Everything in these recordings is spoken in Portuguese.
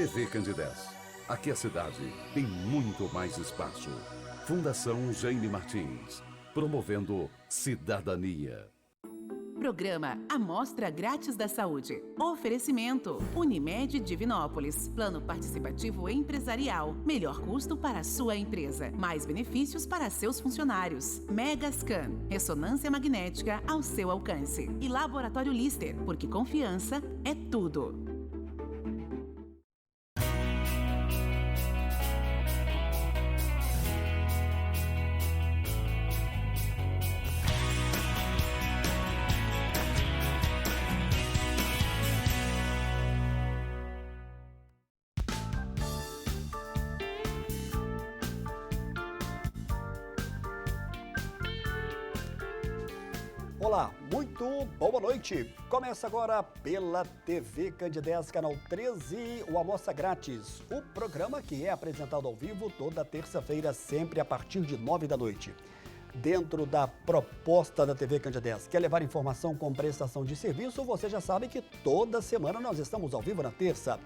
TV Candidez. Aqui a cidade tem muito mais espaço. Fundação Jaime Martins, promovendo cidadania. Programa Amostra Grátis da Saúde. Oferecimento Unimed Divinópolis. Plano Participativo Empresarial. Melhor custo para a sua empresa. Mais benefícios para seus funcionários. Megascan. Ressonância magnética ao seu alcance. E Laboratório Lister, porque confiança é tudo. Olá, muito boa noite. Começa agora pela TV Candidez, canal 13, o Amostra Grátis. O programa que é apresentado ao vivo toda terça-feira, sempre a partir de 9 da noite. Dentro da proposta da TV Candidez, quer levar informação com prestação de serviço? Você já sabe que toda semana nós estamos ao vivo na terça,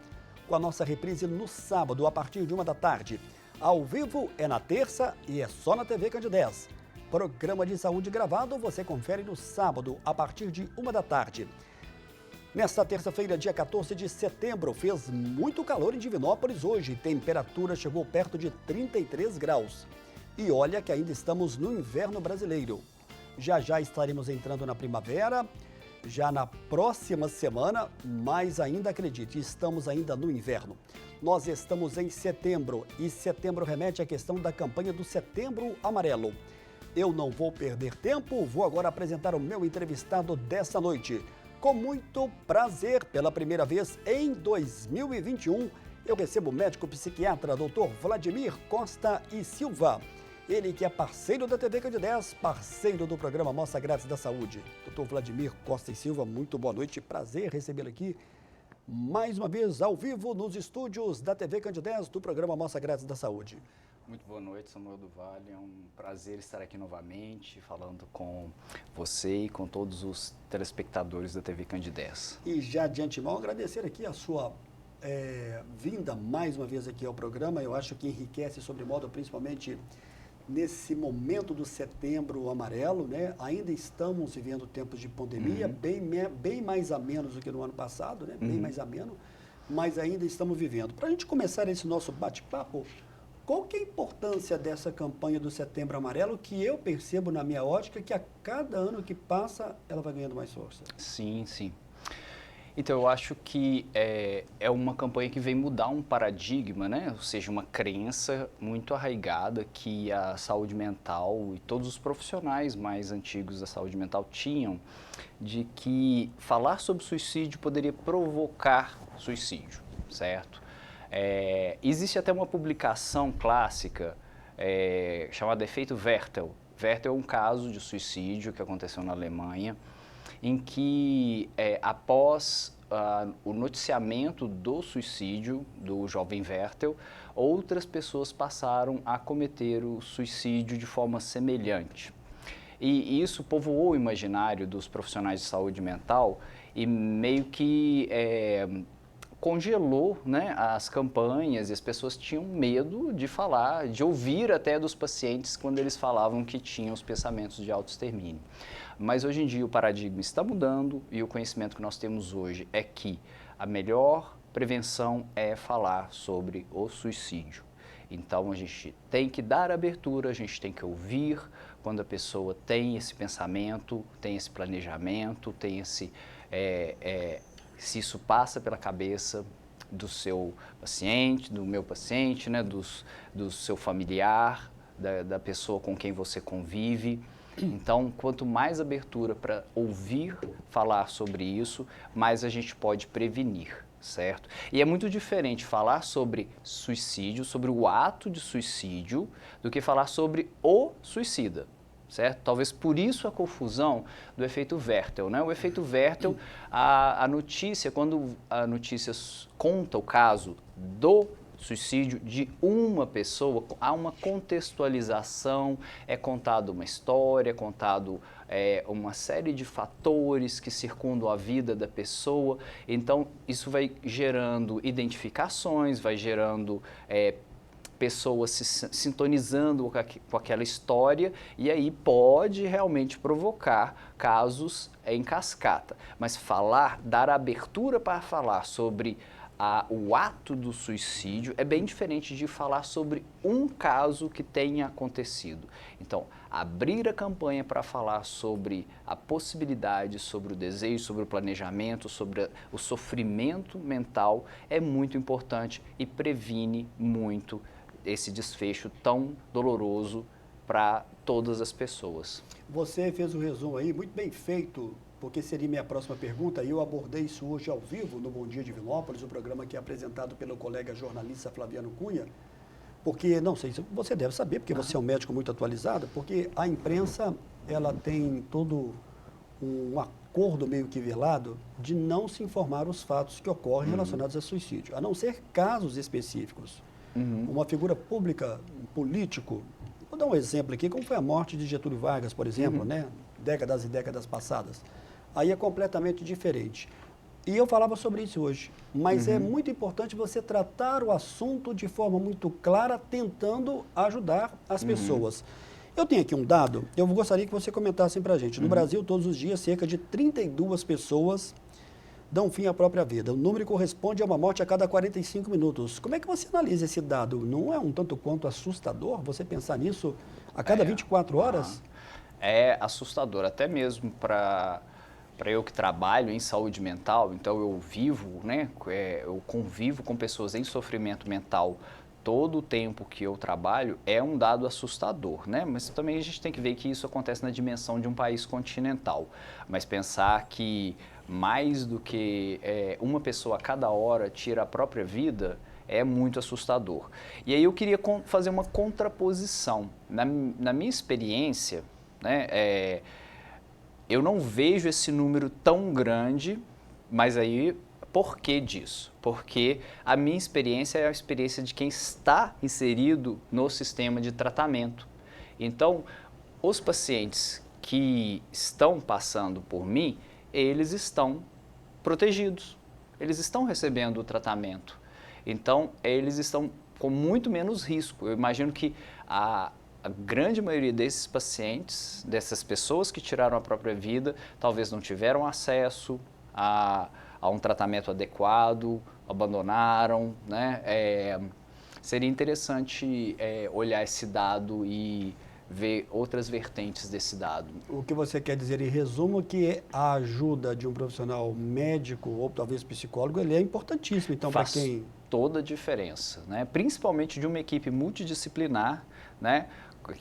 com a nossa reprise no sábado, a partir de 1 da tarde. Ao vivo é na terça e é só na TV Candidez. Programa de saúde gravado você confere no sábado, a partir de 1 da tarde. Nesta terça-feira, dia 14 de setembro, fez muito calor em Divinópolis hoje. Temperatura chegou perto de 33 graus. E olha que ainda estamos no inverno brasileiro. Já já estaremos entrando na primavera, já na próxima semana, mas ainda acredite, estamos ainda no inverno. Nós estamos em setembro e setembro remete à questão da campanha do Setembro Amarelo. Eu não vou perder tempo, vou agora apresentar o meu entrevistado dessa noite. Com muito prazer, pela primeira vez em 2021, eu recebo o médico psiquiatra Dr. Vladimir Costa e Silva. Ele que é parceiro da TV Candidez, parceiro do programa Amostra Grátis da Saúde. Dr. Vladimir Costa e Silva, muito boa noite, prazer recebê-lo aqui mais uma vez ao vivo nos estúdios da TV Candidez do programa Amostra Grátis da Saúde. Muito boa noite, Samuel do Vale. É um prazer estar aqui novamente, falando com você e com todos os telespectadores da TV Candidez. E já de antemão, agradecer aqui a sua vinda mais uma vez aqui ao programa. Eu acho que enriquece sobremodo, principalmente nesse momento do Setembro Amarelo, né? Ainda estamos vivendo tempos de pandemia, bem mais ameno do que no ano passado, né? Bem mais ameno, mas ainda estamos vivendo. Para a gente começar esse nosso bate-papo, qual que é a importância dessa campanha do Setembro Amarelo, que eu percebo na minha ótica que a cada ano que passa, ela vai ganhando mais força? Sim, sim. Então, eu acho que é uma campanha que vem mudar um paradigma, né? Ou seja, uma crença muito arraigada que a saúde mental e todos os profissionais mais antigos da saúde mental tinham, de que falar sobre suicídio poderia provocar suicídio, certo? Existe até uma publicação clássica chamada Efeito Wertel. Wertel é um caso de suicídio que aconteceu na Alemanha, em que após o noticiamento do suicídio do jovem Wertel, outras pessoas passaram a cometer o suicídio de forma semelhante. E isso povoou o imaginário dos profissionais de saúde mental e meio que congelou, né, as campanhas, e as pessoas tinham medo de falar, de ouvir até dos pacientes quando eles falavam que tinham os pensamentos de autoextermínio. Mas hoje em dia o paradigma está mudando e o conhecimento que nós temos hoje é que a melhor prevenção é falar sobre o suicídio. Então a gente tem que dar abertura, a gente tem que ouvir quando a pessoa tem esse pensamento, tem esse planejamento, tem esse... se isso passa pela cabeça do seu paciente, do meu paciente, né, do seu familiar, da pessoa com quem você convive. Então, quanto mais abertura para ouvir falar sobre isso, mais a gente pode prevenir, certo? E é muito diferente falar sobre suicídio, sobre o ato de suicídio, do que falar sobre o suicida. Certo? Talvez por isso a confusão do efeito Wertel, né? O efeito Wertel, a notícia, quando a notícia conta o caso do suicídio de uma pessoa, há uma contextualização, é contada uma história, é contado uma série de fatores que circundam a vida da pessoa. Então, isso vai gerando identificações, vai gerando pessoas se sintonizando com aquela história, e aí pode realmente provocar casos em cascata. Mas dar abertura para falar sobre o ato do suicídio é bem diferente de falar sobre um caso que tenha acontecido. Então, abrir a campanha para falar sobre a possibilidade, sobre o desejo, sobre o planejamento, sobre o sofrimento mental é muito importante e previne muito esse desfecho tão doloroso para todas as pessoas. Você fez um resumo aí muito bem feito, porque seria minha próxima pergunta, e eu abordei isso hoje ao vivo no Bom Dia Divinópolis, o programa que é apresentado pelo colega jornalista Flaviano Cunha, porque, não sei se você deve saber, porque você é um médico muito atualizado, porque a imprensa, ela tem todo um acordo meio que velado de não se informar os fatos que ocorrem relacionados a suicídio, a não ser casos específicos. Uma figura pública, um político, vou dar um exemplo aqui, como foi a morte de Getúlio Vargas, por exemplo, né? Décadas e décadas passadas. Aí é completamente diferente. E eu falava sobre isso hoje, mas é muito importante você tratar o assunto de forma muito clara, tentando ajudar as pessoas. Eu tenho aqui um dado, eu gostaria que você comentasse para a gente. No Brasil, todos os dias, cerca de 32 pessoas dão fim à própria vida. O número corresponde a uma morte a cada 45 minutos. Como é que você analisa esse dado? Não é um tanto quanto assustador você pensar nisso a cada 24 horas? É assustador, até mesmo para eu que trabalho em saúde mental. Então eu vivo, né, eu convivo com pessoas em sofrimento mental todo o tempo que eu trabalho. É um dado assustador, né? Mas também a gente tem que ver que isso acontece na dimensão de um país continental. Mas pensar que mais do que uma pessoa a cada hora tira a própria vida é muito assustador. E aí eu queria fazer uma contraposição. Na minha experiência, né, eu não vejo esse número tão grande, mas aí por que disso? Porque a minha experiência é a experiência de quem está inserido no sistema de tratamento. Então, os pacientes que estão passando por mim, eles estão protegidos, eles estão recebendo o tratamento. Então, eles estão com muito menos risco. Eu imagino que a grande maioria desses pacientes, dessas pessoas que tiraram a própria vida, talvez não tiveram acesso a um tratamento adequado, abandonaram, né? Seria interessante olhar esse dado e ver outras vertentes desse dado. O que você quer dizer, em resumo, que a ajuda de um profissional médico ou talvez psicólogo, ele é importantíssimo, então, para quem... Faz toda a diferença, né? Principalmente de uma equipe multidisciplinar, né?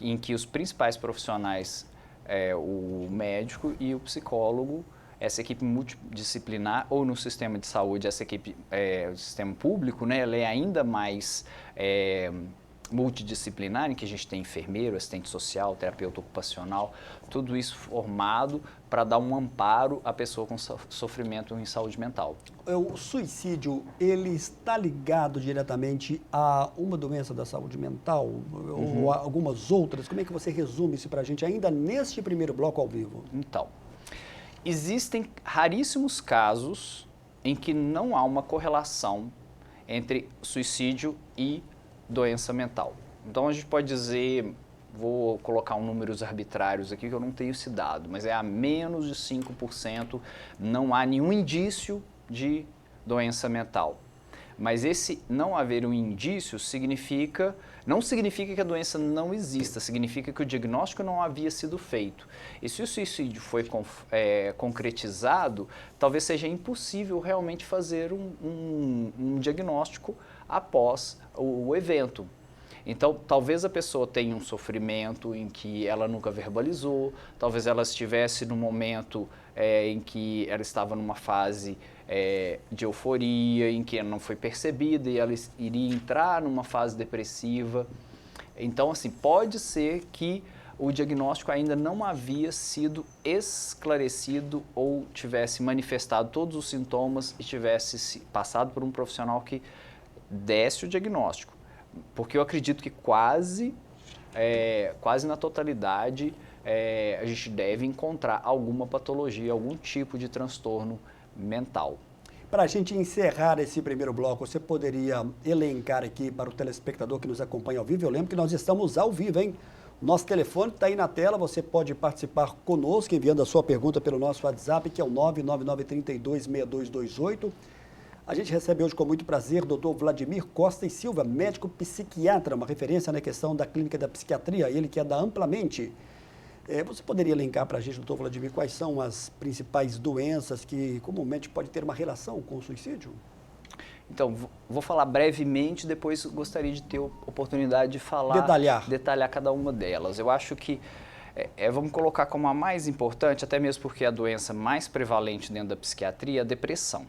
Em que os principais profissionais, o médico e o psicólogo, essa equipe multidisciplinar, ou no sistema de saúde, essa equipe, o sistema público, né? Ela é ainda mais multidisciplinar, em que a gente tem enfermeiro, assistente social, terapeuta ocupacional, tudo isso formado para dar um amparo à pessoa com sofrimento em saúde mental. O suicídio, ele está ligado diretamente a uma doença da saúde mental ou a algumas outras? Como é que você resume isso para a gente ainda neste primeiro bloco ao vivo? Então, existem raríssimos casos em que não há uma correlação entre suicídio e doença mental. Então a gente pode dizer, vou colocar números arbitrários aqui que eu não tenho esse dado, mas é a menos de 5%, não há nenhum indício de doença mental. Mas esse não haver um indício não significa que a doença não exista, significa que o diagnóstico não havia sido feito. E se o suicídio foi concretizado, talvez seja impossível realmente fazer um diagnóstico após o evento. Então, talvez a pessoa tenha um sofrimento em que ela nunca verbalizou, talvez ela estivesse no momento em que ela estava numa fase de euforia, em que ela não foi percebida e ela iria entrar numa fase depressiva. Então, assim, pode ser que o diagnóstico ainda não havia sido esclarecido ou tivesse manifestado todos os sintomas e tivesse passado por um profissional que desse o diagnóstico. Porque eu acredito que quase na totalidade a gente deve encontrar alguma patologia, algum tipo de transtorno mental. Para a gente encerrar esse primeiro bloco, você poderia elencar aqui para o telespectador que nos acompanha ao vivo? Eu lembro que nós estamos ao vivo, hein? Nosso telefone está aí na tela, você pode participar conosco enviando a sua pergunta pelo nosso WhatsApp, que é o 999326228. A gente recebe hoje com muito prazer o Dr. Vladimir Costa e Silva, médico psiquiatra, uma referência na questão da clínica da psiquiatria, ele que é da Amplamente. Você poderia elencar para a gente, doutor Vladimir, quais são as principais doenças que comumente pode ter uma relação com o suicídio? Então, vou falar brevemente, depois gostaria de ter oportunidade de falar, detalhar cada uma delas. Eu acho que, vamos colocar como a mais importante, até mesmo porque é a doença mais prevalente dentro da psiquiatria, a depressão.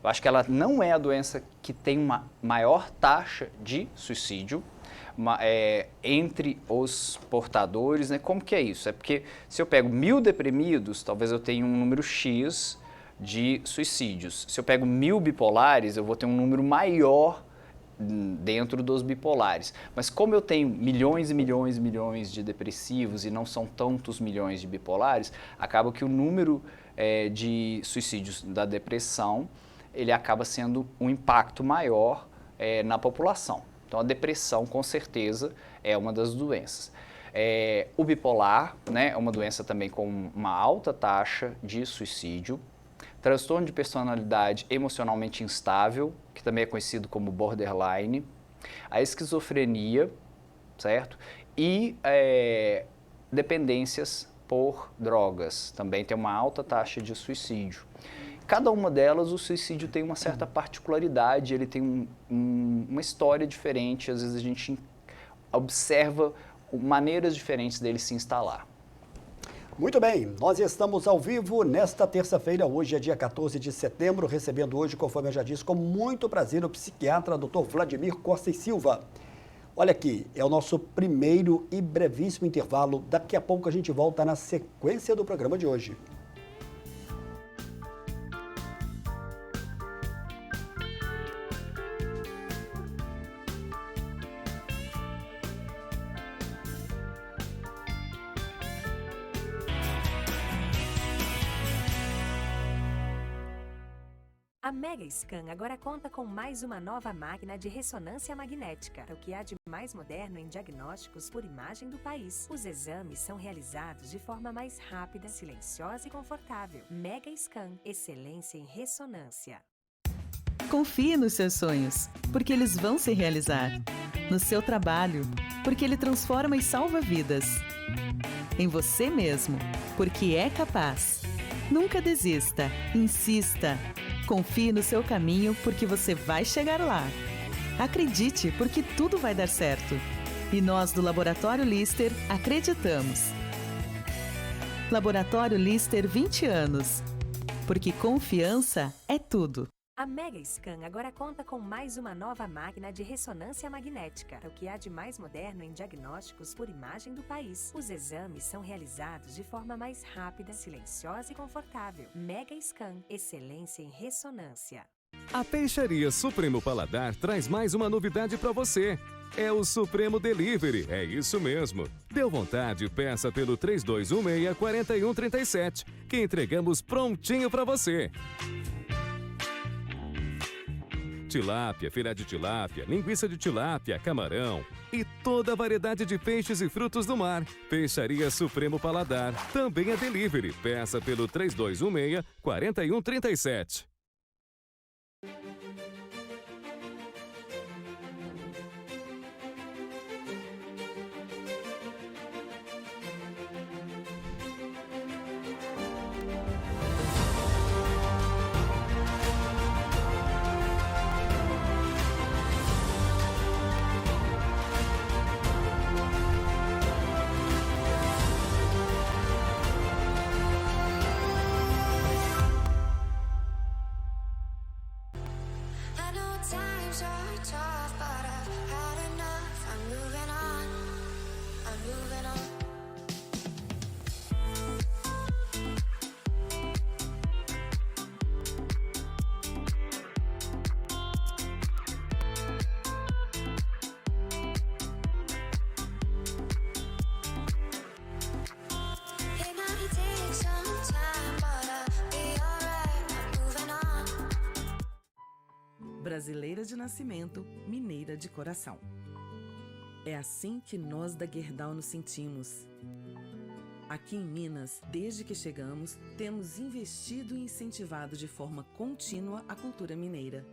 Eu acho que ela não é a doença que tem uma maior taxa de suicídio, entre os portadores, né? Como que é isso? É porque se eu pego 1000 deprimidos, talvez eu tenha um número X de suicídios. Se eu pego 1000 bipolares, eu vou ter um número maior dentro dos bipolares. Mas como eu tenho milhões e milhões e milhões de depressivos e não são tantos milhões de bipolares, acaba que o número de suicídios da depressão, ele acaba sendo um impacto maior na população. Então, a depressão, com certeza, é uma das doenças. O bipolar, né, é uma doença também com uma alta taxa de suicídio. Transtorno de personalidade emocionalmente instável, que também é conhecido como borderline. A esquizofrenia, certo? E dependências por drogas, também tem uma alta taxa de suicídio. Cada uma delas, o suicídio tem uma certa particularidade, ele tem uma história diferente, às vezes a gente observa maneiras diferentes dele se instalar. Muito bem, nós estamos ao vivo nesta terça-feira, hoje é dia 14 de setembro, recebendo hoje, conforme eu já disse, com muito prazer o psiquiatra Dr. Vladimir Costa e Silva. Olha aqui, é o nosso primeiro e brevíssimo intervalo, daqui a pouco a gente volta na sequência do programa de hoje. A Megascan agora conta com mais uma nova máquina de ressonância magnética, o que há de mais moderno em diagnósticos por imagem do país. Os exames são realizados de forma mais rápida, silenciosa e confortável. Megascan, excelência em ressonância. Confie nos seus sonhos, porque eles vão se realizar. No seu trabalho, porque ele transforma e salva vidas. Em você mesmo, porque é capaz. Nunca desista, insista. Confie no seu caminho, porque você vai chegar lá. Acredite, porque tudo vai dar certo. E nós do Laboratório Lister acreditamos. Laboratório Lister 20 anos. Porque confiança é tudo. A Megascan agora conta com mais uma nova máquina de ressonância magnética, o que há de mais moderno em diagnósticos por imagem do país. Os exames são realizados de forma mais rápida, silenciosa e confortável. Megascan, excelência em ressonância. A Peixaria Supremo Paladar traz mais uma novidade para você. É o Supremo Delivery, é isso mesmo. Deu vontade, peça pelo 3216-4137, que entregamos prontinho para você. Tilápia, filé de tilápia, linguiça de tilápia, camarão e toda a variedade de peixes e frutos do mar. Peixaria Supremo Paladar, também é delivery. Peça pelo 3216-4137. brasileira de nascimento, mineira de coração. É assim que nós da Gerdau nos sentimos. Aqui em Minas, desde que chegamos, temos investido e incentivado de forma contínua a cultura mineira.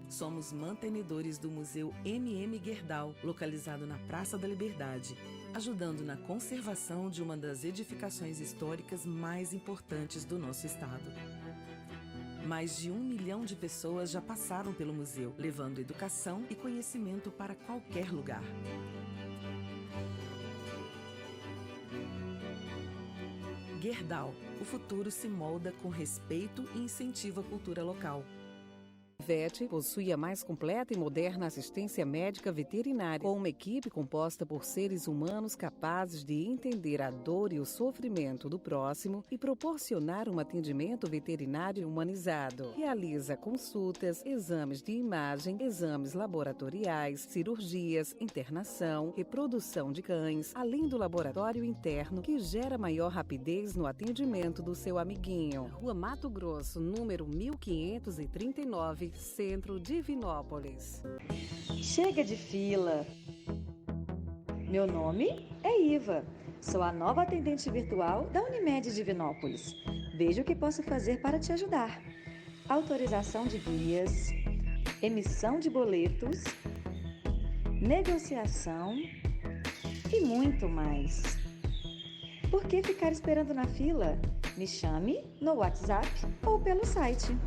Somos mantenedores do Museu MM Gerdau, localizado na Praça da Liberdade, ajudando na conservação de uma das edificações históricas mais importantes do nosso estado. Mais de 1 milhão de pessoas já passaram pelo museu, levando educação e conhecimento para qualquer lugar. Gerdau, o futuro se molda com respeito e incentiva a cultura local. VET possui a mais completa e moderna assistência médica veterinária, com uma equipe composta por seres humanos capazes de entender a dor e o sofrimento do próximo e proporcionar um atendimento veterinário humanizado. Realiza consultas, exames de imagem, exames laboratoriais, cirurgias, internação, reprodução de cães, além do laboratório interno que gera maior rapidez no atendimento do seu amiguinho. Rua Mato Grosso, número 1539, Centro Divinópolis. Chega de fila! Meu nome é Iva. Sou a nova atendente virtual da Unimed Divinópolis. Veja o que posso fazer para te ajudar. Autorização de guias, emissão de boletos, negociação e muito mais. Por que ficar esperando na fila? Me chame no WhatsApp ou pelo site.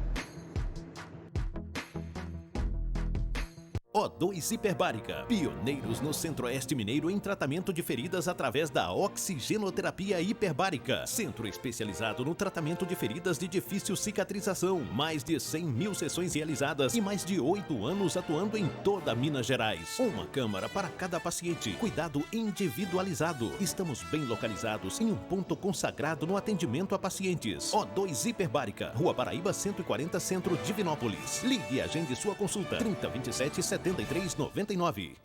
O2 Hiperbárica, pioneiros no Centro-Oeste Mineiro em tratamento de feridas através da oxigenoterapia hiperbárica. Centro especializado no tratamento de feridas de difícil cicatrização. Mais de 100 mil sessões realizadas e mais de 8 anos atuando em toda Minas Gerais. Uma câmara para cada paciente. Cuidado individualizado. Estamos bem localizados em um ponto consagrado no atendimento a pacientes. O2 Hiperbárica, Rua Paraíba 140, Centro Divinópolis. Ligue e agende sua consulta. 3027 7399.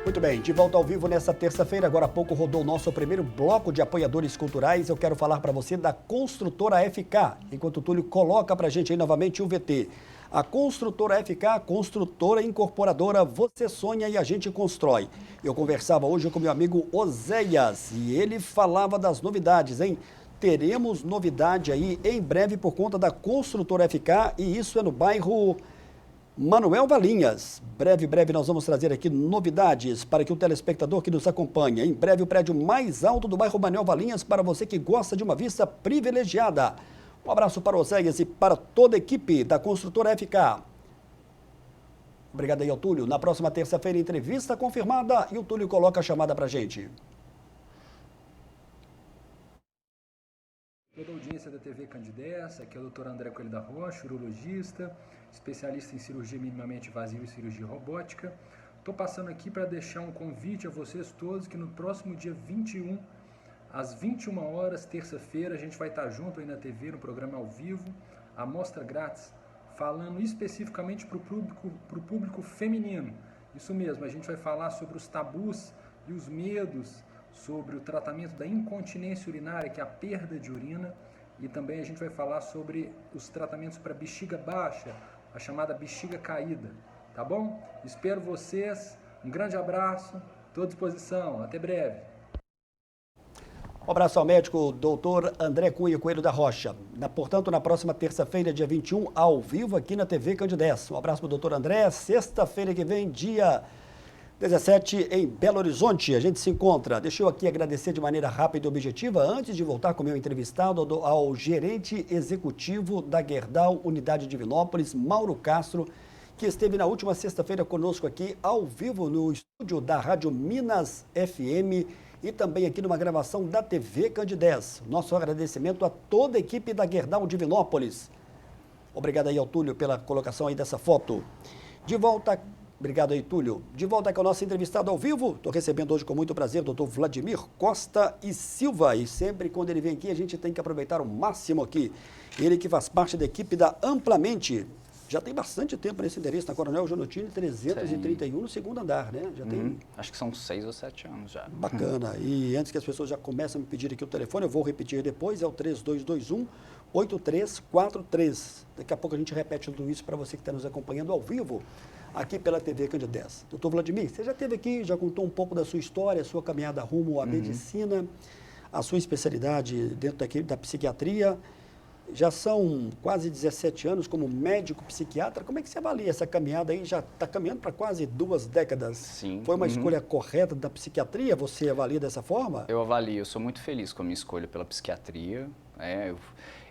Muito bem, de volta ao vivo nessa terça-feira. Agora há pouco rodou o nosso primeiro bloco de apoiadores culturais. Eu quero falar para você da Construtora FK, enquanto o Túlio coloca para a gente aí novamente o VT. A Construtora FK, construtora incorporadora, você sonha e a gente constrói. Eu conversava hoje com meu amigo Oséias e ele falava das novidades, hein? Teremos novidade aí em breve por conta da Construtora FK e isso é no bairro Manuel Valinhas. Breve nós vamos trazer aqui novidades para que o telespectador que nos acompanha. Em breve o prédio mais alto do bairro Manuel Valinhas para você que gosta de uma vista privilegiada. Um abraço para o Oséias e para toda a equipe da Construtora FK. Obrigado aí ao Túlio. Na próxima terça-feira, entrevista confirmada e o Túlio coloca a chamada para a gente. Toda a audiência da TV Candidez, aqui é o Dr. André Coelho da Rocha, urologista, especialista em cirurgia minimamente invasiva e cirurgia robótica. Estou passando aqui para deixar um convite a vocês todos que no próximo dia 21, às 21 horas, terça-feira, a gente vai estar junto aí na TV, no programa ao vivo, amostra grátis, falando especificamente para o público feminino. Isso mesmo, a gente vai falar sobre os tabus e os medos, sobre o tratamento da incontinência urinária, que é a perda de urina, e também a gente vai falar sobre os tratamentos para bexiga baixa, a chamada bexiga caída, tá bom? Espero vocês, um grande abraço, estou à disposição, até breve. Um abraço ao médico Dr. André Cunha Coelho da Rocha. Portanto, na próxima terça-feira, dia 21, ao vivo aqui na TV Candidez. Um abraço para o Dr. André. Sexta-feira que vem, dia 17, em Belo Horizonte. A gente se encontra. Deixa eu aqui agradecer de maneira rápida e objetiva, antes de voltar com o meu entrevistado, ao gerente executivo da Gerdau Unidade Divinópolis, Mauro Castro, que esteve na última sexta-feira conosco aqui, ao vivo, no estúdio da Rádio Minas FM, e também aqui numa gravação da TV Candidez. Nosso agradecimento a toda a equipe da Gerdau Divinópolis. Obrigado aí ao Túlio pela colocação aí dessa foto. De volta, obrigado aí, Túlio. De volta com o nosso entrevistado ao vivo. Estou recebendo hoje com muito prazer o Dr. Vladimir Costa e Silva. E sempre quando ele vem aqui, a gente tem que aproveitar o máximo aqui. Ele que faz parte da equipe da Amplamente. Já tem bastante tempo nesse endereço, na Coronel Jonotini 331, no segundo andar, né? Já tem... Acho que são 6 ou 7 anos já. Bacana. E antes que as pessoas já comecem a me pedir aqui o telefone, eu vou repetir depois, é o 3221-8343. Daqui a pouco a gente repete tudo isso para você que está nos acompanhando ao vivo, aqui pela TV Candidez. Doutor Vladimir, você já esteve aqui, já contou um pouco da sua história, a sua caminhada rumo à medicina, a sua especialidade dentro da psiquiatria. Já são quase 17 anos como médico psiquiatra. Como é que você avalia essa caminhada aí? Já está caminhando para quase 2 décadas. Sim. Foi uma escolha correta da psiquiatria? Você avalia dessa forma? Eu avalio. Eu sou muito feliz com a minha escolha pela psiquiatria.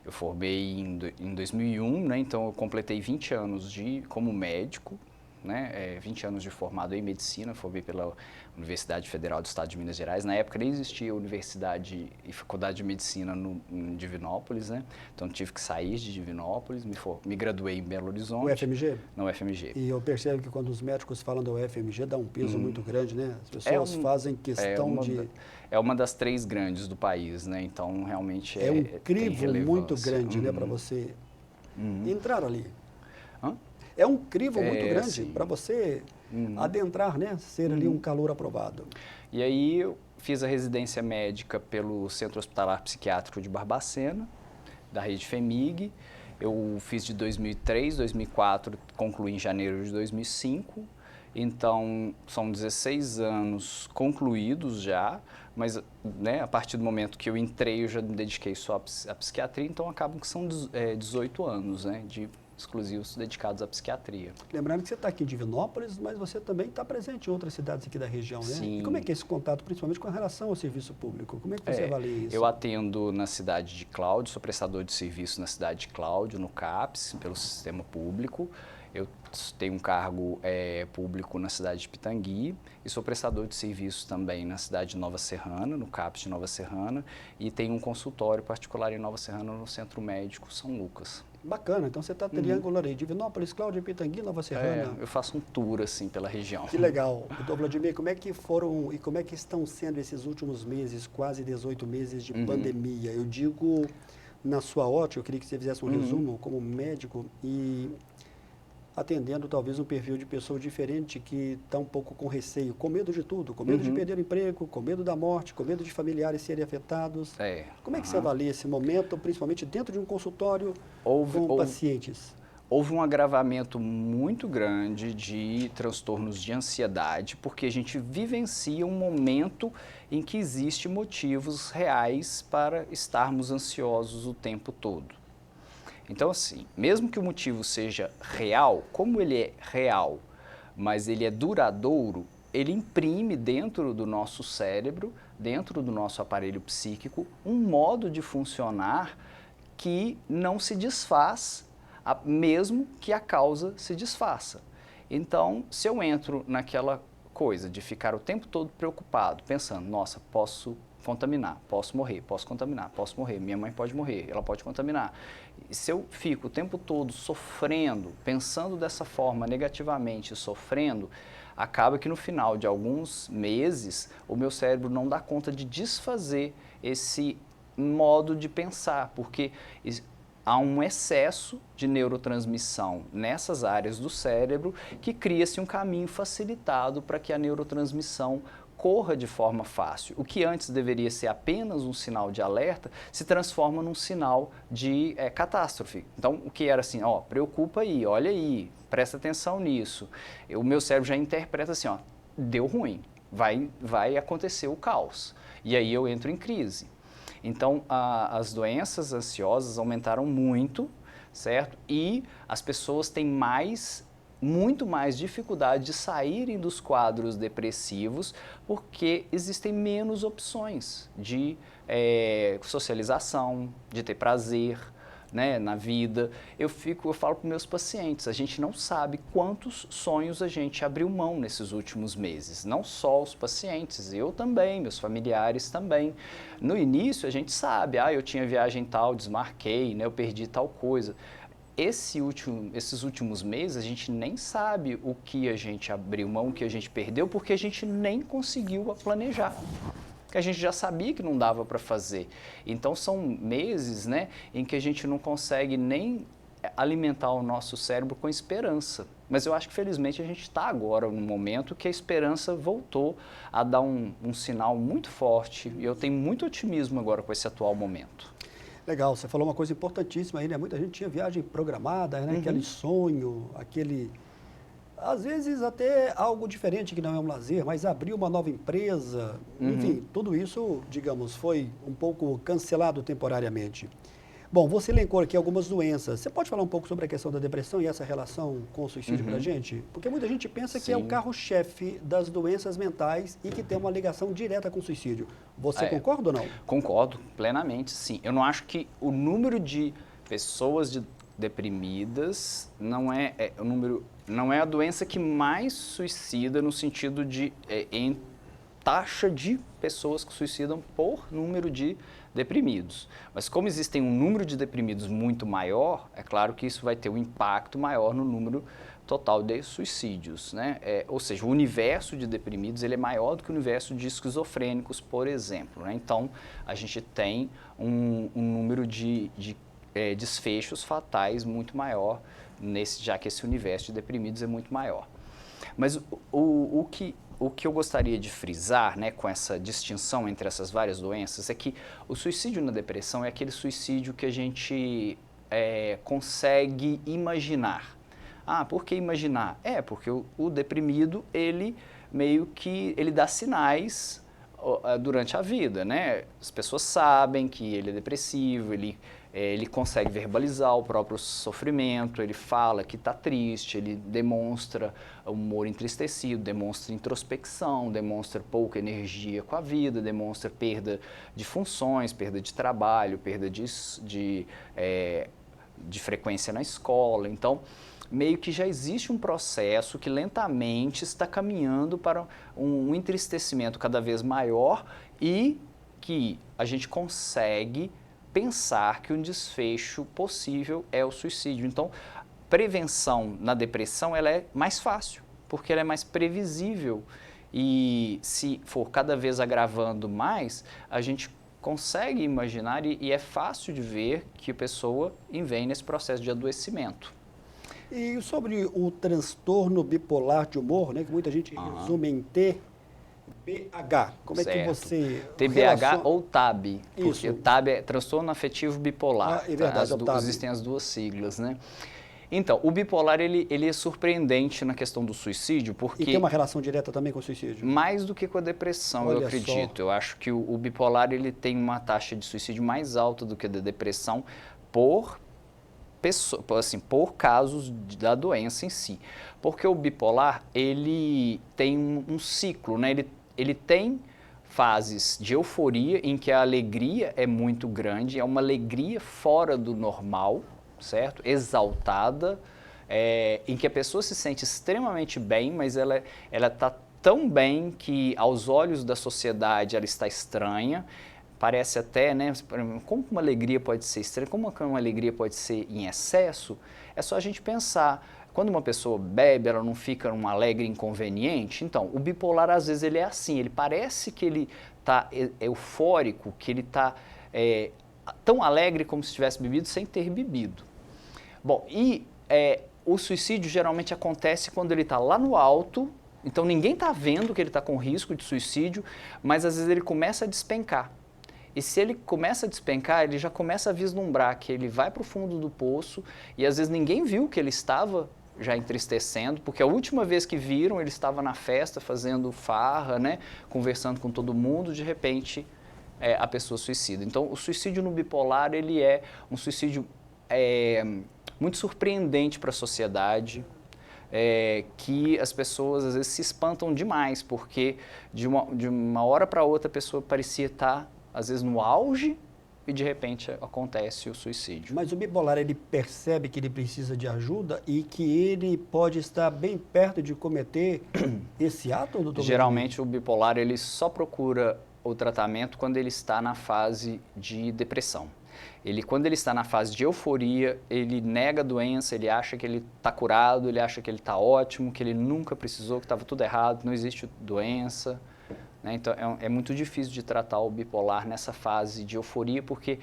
Eu formei em 2001, né? Então eu completei 20 anos como médico. Né, 20 anos de formado em medicina, formei pela Universidade Federal do Estado de Minas Gerais. Na época nem existia universidade e faculdade de medicina em Divinópolis, né? Então tive que sair de Divinópolis, me graduei em Belo Horizonte. O FMG? Na UFMG. E eu percebo que quando os médicos falam da UFMG dá um peso muito grande, né? As pessoas fazem questão de... É uma das 3 grandes do país, né? Então realmente é um crivo muito grande, né, para você entrar ali. É um crivo muito grande para você adentrar, né? Ser ali um calouro aprovado. E aí eu fiz a residência médica pelo Centro Hospitalar Psiquiátrico de Barbacena, da rede FEMIG. Eu fiz de 2003, 2004, concluí em janeiro de 2005. Então, são 16 anos concluídos já, mas né, a partir do momento que eu entrei, eu já me dediquei só à psiquiatria, então acabam que são 18 anos, né, exclusivos dedicados à psiquiatria. Lembrando que você está aqui em Divinópolis, mas você também está presente em outras cidades aqui da região, né? Sim. E como é que é esse contato, principalmente com relação ao serviço público? Como é que você avalia isso? Eu atendo na cidade de Cláudio, sou prestador de serviço na cidade de Cláudio, no CAPS, pelo sistema público. Eu tenho um cargo público na cidade de Pitangui e sou prestador de serviço também na cidade de Nova Serrana, no CAPS de Nova Serrana, e tenho um consultório particular em Nova Serrana, no Centro Médico São Lucas. Bacana, então você está triangular aí, Divinópolis, Cláudio, Pitangui, Nova Serrana. Eu faço um tour assim pela região. Que legal. Doutor Vladimir, como é que foram e como é que estão sendo esses últimos meses, quase 18 meses de pandemia? Eu digo, na sua ótica, eu queria que você fizesse um resumo como médico e atendendo talvez um perfil de pessoa diferente que está um pouco com receio, com medo de tudo, com medo de perder o emprego, com medo da morte, com medo de familiares serem afetados. Como é que você avalia esse momento, principalmente dentro de um consultório com pacientes? Houve um agravamento muito grande de transtornos de ansiedade, porque a gente vivencia um momento em que existem motivos reais para estarmos ansiosos o tempo todo. Então, assim, mesmo que o motivo seja real, como ele é real, mas ele é duradouro, ele imprime dentro do nosso cérebro, dentro do nosso aparelho psíquico, um modo de funcionar que não se desfaz, mesmo que a causa se desfaça. Então, se eu entro naquela coisa de ficar o tempo todo preocupado, pensando, nossa, posso contaminar, posso morrer, posso contaminar, posso morrer, minha mãe pode morrer, ela pode contaminar. E se eu fico o tempo todo sofrendo, pensando dessa forma negativamente, sofrendo, acaba que no final de alguns meses o meu cérebro não dá conta de desfazer esse modo de pensar, porque há um excesso de neurotransmissão nessas áreas do cérebro que cria-se um caminho facilitado para que a neurotransmissão corra de forma fácil. O que antes deveria ser apenas um sinal de alerta se transforma num sinal de catástrofe. Então, o que era assim, ó, preocupa aí, olha aí, presta atenção nisso. O meu cérebro já interpreta assim, ó, deu ruim, vai acontecer o caos. E aí eu entro em crise. Então, as doenças ansiosas aumentaram muito, certo? E as pessoas têm muito mais dificuldade de saírem dos quadros depressivos porque existem menos opções de socialização, de ter prazer, né, na vida. Eu falo para meus pacientes, a gente não sabe quantos sonhos a gente abriu mão nesses últimos meses. Não só os pacientes, eu também, meus familiares também. No início a gente sabe, eu tinha viagem tal, desmarquei, né, eu perdi tal coisa. Esses últimos meses a gente nem sabe o que a gente abriu mão, o que a gente perdeu, porque a gente nem conseguiu planejar. Que a gente já sabia que não dava para fazer. Então são meses, né, em que a gente não consegue nem alimentar o nosso cérebro com esperança. Mas eu acho que, felizmente, a gente está agora num momento que a esperança voltou a dar um sinal muito forte, e eu tenho muito otimismo agora com esse atual momento. Legal, você falou uma coisa importantíssima aí, né? Muita gente tinha viagem programada, né? Aquele sonho, às vezes até algo diferente que não é um lazer, mas abrir uma nova empresa, enfim, tudo isso, digamos, foi um pouco cancelado temporariamente. Bom, você elencou aqui algumas doenças. Você pode falar um pouco sobre a questão da depressão e essa relação com o suicídio para a gente? Porque muita gente pensa que é o carro-chefe das doenças mentais e que tem uma ligação direta com o suicídio. Você concorda ou não? Concordo plenamente, sim. Eu não acho que o número de pessoas deprimidas não é a doença que mais suicida no sentido de em taxa de pessoas que suicidam por número de deprimidos. Mas como existem um número de deprimidos muito maior, é claro que isso vai ter um impacto maior no número total de suicídios, né? Ou seja, o universo de deprimidos ele é maior do que o universo de esquizofrênicos, por exemplo, né? Então, a gente tem um número de desfechos fatais muito maior, já que esse universo de deprimidos é muito maior. Mas o que eu gostaria de frisar, né, com essa distinção entre essas várias doenças, é que o suicídio na depressão é aquele suicídio que a gente consegue imaginar. Ah, por que imaginar? Porque o deprimido, ele meio que dá sinais durante a vida, né? As pessoas sabem que ele é depressivo, ele consegue verbalizar o próprio sofrimento, ele fala que está triste, ele demonstra humor entristecido, demonstra introspecção, demonstra pouca energia com a vida, demonstra perda de funções, perda de trabalho, perda de frequência na escola. Então, meio que já existe um processo que lentamente está caminhando para um entristecimento cada vez maior e que a gente consegue pensar que um desfecho possível é o suicídio. Então, prevenção na depressão ela é mais fácil, porque ela é mais previsível e se for cada vez agravando mais, a gente consegue imaginar e é fácil de ver que a pessoa vem nesse processo de adoecimento. E sobre o transtorno bipolar de humor, né, que muita gente resume em TBH, como é que você TBH ou TAB, porque o TAB é transtorno afetivo bipolar. É verdade, existem as duas siglas, né? Então, o bipolar ele é surpreendente na questão do suicídio, porque... E tem uma relação direta também com o suicídio? Mais do que com a depressão, eu acredito. Eu acho que o bipolar ele tem uma taxa de suicídio mais alta do que a da depressão por casos da doença em si. Porque o bipolar, ele tem um ciclo, né? Ele tem fases de euforia em que a alegria é muito grande, é uma alegria fora do normal, certo? Exaltada, em que a pessoa se sente extremamente bem, mas ela está tão bem que aos olhos da sociedade ela está estranha. Parece até, né, como uma alegria pode ser estranha, como uma alegria pode ser em excesso, é só a gente pensar. Quando uma pessoa bebe, ela não fica um alegre inconveniente? Então, o bipolar, às vezes, ele é assim, ele parece que ele está eufórico, que ele está tão alegre como se tivesse bebido sem ter bebido. Bom, e o suicídio geralmente acontece quando ele está lá no alto, então ninguém está vendo que ele está com risco de suicídio, mas às vezes ele começa a despencar. E se ele começa a despencar, ele já começa a vislumbrar que ele vai para o fundo do poço e às vezes ninguém viu que ele estava já entristecendo, porque a última vez que viram ele estava na festa fazendo farra, né, conversando com todo mundo, de repente a pessoa suicida. Então o suicídio no bipolar ele é um suicídio muito surpreendente para a sociedade, que as pessoas às vezes se espantam demais, porque de uma hora para outra a pessoa parecia estar às vezes no auge e de repente acontece o suicídio. Mas o bipolar ele percebe que ele precisa de ajuda e que ele pode estar bem perto de cometer esse ato, doutor? Geralmente o bipolar ele só procura o tratamento quando ele está na fase de depressão. Quando ele está na fase de euforia, ele nega a doença, ele acha que ele está curado, ele acha que ele está ótimo, que ele nunca precisou, que estava tudo errado, não existe doença. né? Então, é muito difícil de tratar o bipolar nessa fase de euforia, porque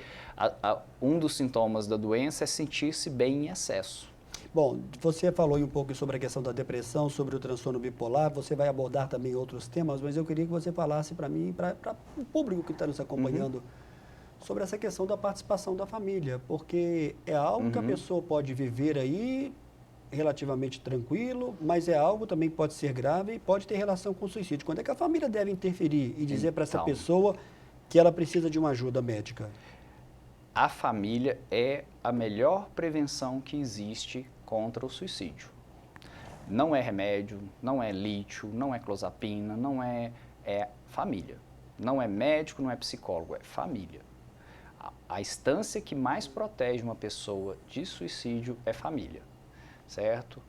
um dos sintomas da doença é sentir-se bem em excesso. Bom, você falou um pouco sobre a questão da depressão, sobre o transtorno bipolar, você vai abordar também outros temas, mas eu queria que você falasse para mim e para o público que está nos acompanhando sobre essa questão da participação da família, porque é algo que a pessoa pode viver aí relativamente tranquilo, mas é algo também que pode ser grave e pode ter relação com o suicídio. Quando é que a família deve interferir e dizer para essa pessoa que ela precisa de uma ajuda médica? A família é a melhor prevenção que existe contra o suicídio. Não é remédio, não é lítio, não é clozapina, não é família. Não é médico, não é psicólogo, é família. A instância que mais protege uma pessoa de suicídio é família, certo?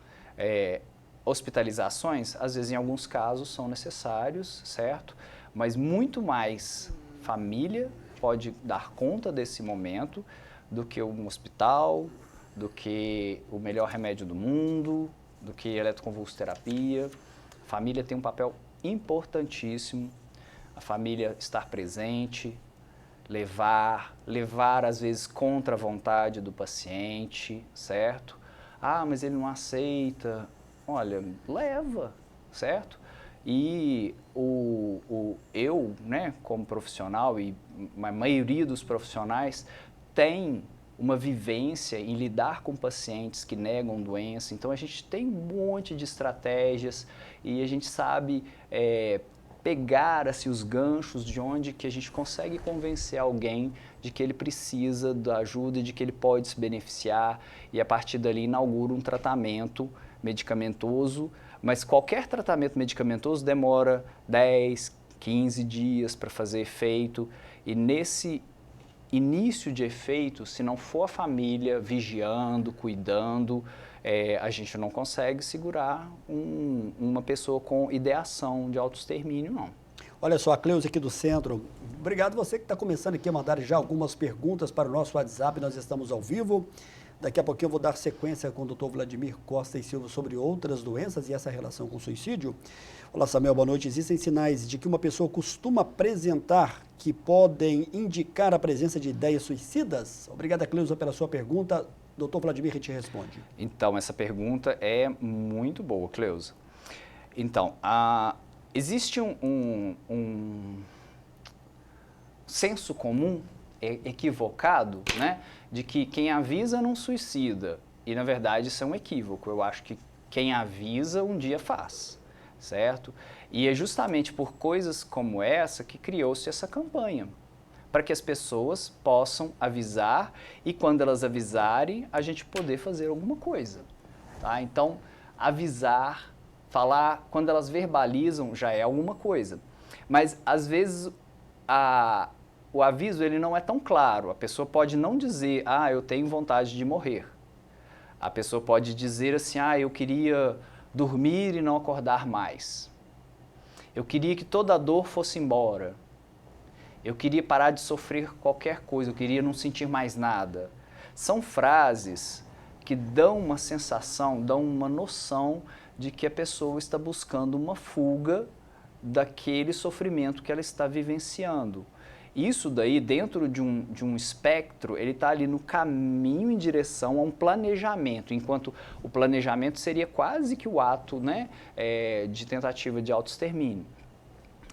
Hospitalizações, às vezes em alguns casos são necessários, certo? Mas muito mais família pode dar conta desse momento do que um hospital, do que o melhor remédio do mundo, do que eletroconvulsoterapia. A família tem um papel importantíssimo, a família estar presente, levar às vezes contra a vontade do paciente, certo? Ah, mas ele não aceita. Olha, leva, certo? E eu, né, como profissional, e a maioria dos profissionais tem uma vivência em lidar com pacientes que negam doença, então a gente tem um monte de estratégias e a gente sabe pegar assim, os ganchos de onde que a gente consegue convencer alguém de que ele precisa da ajuda e de que ele pode se beneficiar, e a partir dali inaugura um tratamento medicamentoso, mas qualquer tratamento medicamentoso demora 10, 15 dias para fazer efeito, e nesse início de efeito, se não for a família vigiando, cuidando, a gente não consegue segurar uma pessoa com ideação de autoextermínio, não. Olha só, a Cleusa aqui do Centro, obrigado você que está começando aqui a mandar já algumas perguntas para o nosso WhatsApp, nós estamos ao vivo. Daqui a pouquinho eu vou dar sequência com o Dr. Vladimir Costa e Silva sobre outras doenças e essa relação com o suicídio. Olá, Samuel, boa noite. Existem sinais de que uma pessoa costuma apresentar que podem indicar a presença de ideias suicidas? Obrigada, Cleusa, pela sua pergunta. Dr. Vladimir te responde. Então, essa pergunta é muito boa, Cleusa. Então, existe um senso comum equivocado, né, de que quem avisa não suicida. E, na verdade, isso é um equívoco. Eu acho que quem avisa um dia faz, certo? E é justamente por coisas como essa que criou-se essa campanha, para que as pessoas possam avisar e, quando elas avisarem, a gente poder fazer alguma coisa, tá? Então, avisar, falar, quando elas verbalizam, já é alguma coisa. Mas, às vezes, o aviso ele não é tão claro. A pessoa pode não dizer, eu tenho vontade de morrer. A pessoa pode dizer assim, eu queria dormir e não acordar mais. Eu queria que toda a dor fosse embora. Eu queria parar de sofrer qualquer coisa, eu queria não sentir mais nada. São frases que dão uma sensação, dão uma noção de que a pessoa está buscando uma fuga daquele sofrimento que ela está vivenciando. Isso daí, dentro de um espectro, ele está ali no caminho em direção a um planejamento, enquanto o planejamento seria quase que o ato, né, de tentativa de autoextermínio.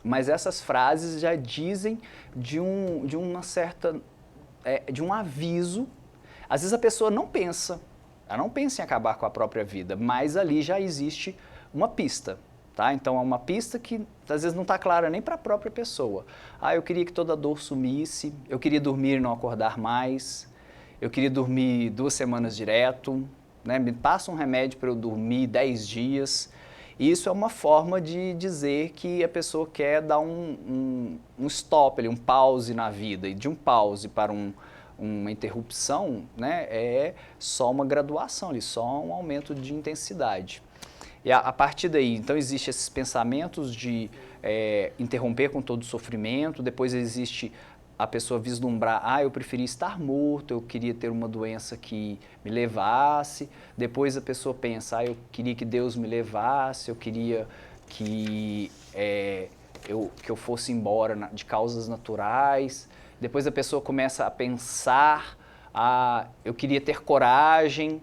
Mas essas frases já dizem de um aviso. Às vezes a pessoa não pensa, ela não pensa em acabar com a própria vida, mas ali já existe uma pista. Tá? Então é uma pista que às vezes não está clara nem para a própria pessoa. Eu queria que toda a dor sumisse, eu queria dormir e não acordar mais, eu queria dormir 2 semanas direto, né? Me passa um remédio para eu dormir 10 dias. Isso é uma forma de dizer que a pessoa quer dar um stop, um pause na vida, e de um pause para uma interrupção, né? É só uma graduação, só um aumento de intensidade. E a partir daí, então, existem esses pensamentos de interromper com todo o sofrimento, depois existe a pessoa vislumbrar, eu preferia estar morto, eu queria ter uma doença que me levasse, depois a pessoa pensa, eu queria que Deus me levasse, eu queria que que eu fosse embora de causas naturais. Depois a pessoa começa a pensar, eu queria ter coragem.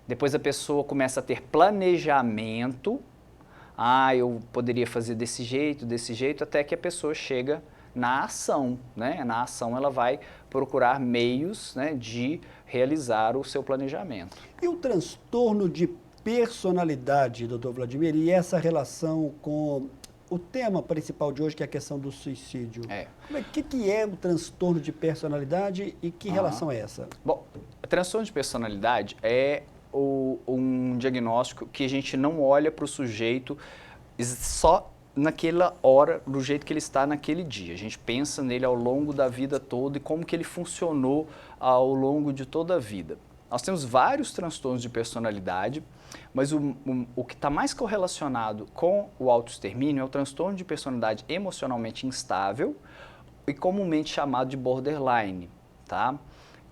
Depois a pessoa começa a ter planejamento. Eu poderia fazer desse jeito, até que a pessoa chega na ação, né? Na ação ela vai procurar meios, né, de realizar o seu planejamento. E o transtorno de personalidade, doutor Vladimir, e essa relação com o tema principal de hoje, que é a questão do suicídio. O que é o transtorno de personalidade e que relação é essa? Bom, o transtorno de personalidade é um diagnóstico que a gente não olha para o sujeito só naquela hora, do jeito que ele está naquele dia. A gente pensa nele ao longo da vida toda e como que ele funcionou ao longo de toda a vida. Nós temos vários transtornos de personalidade, mas o que está mais correlacionado com o autoextermínio é o transtorno de personalidade emocionalmente instável e comumente chamado de borderline, tá?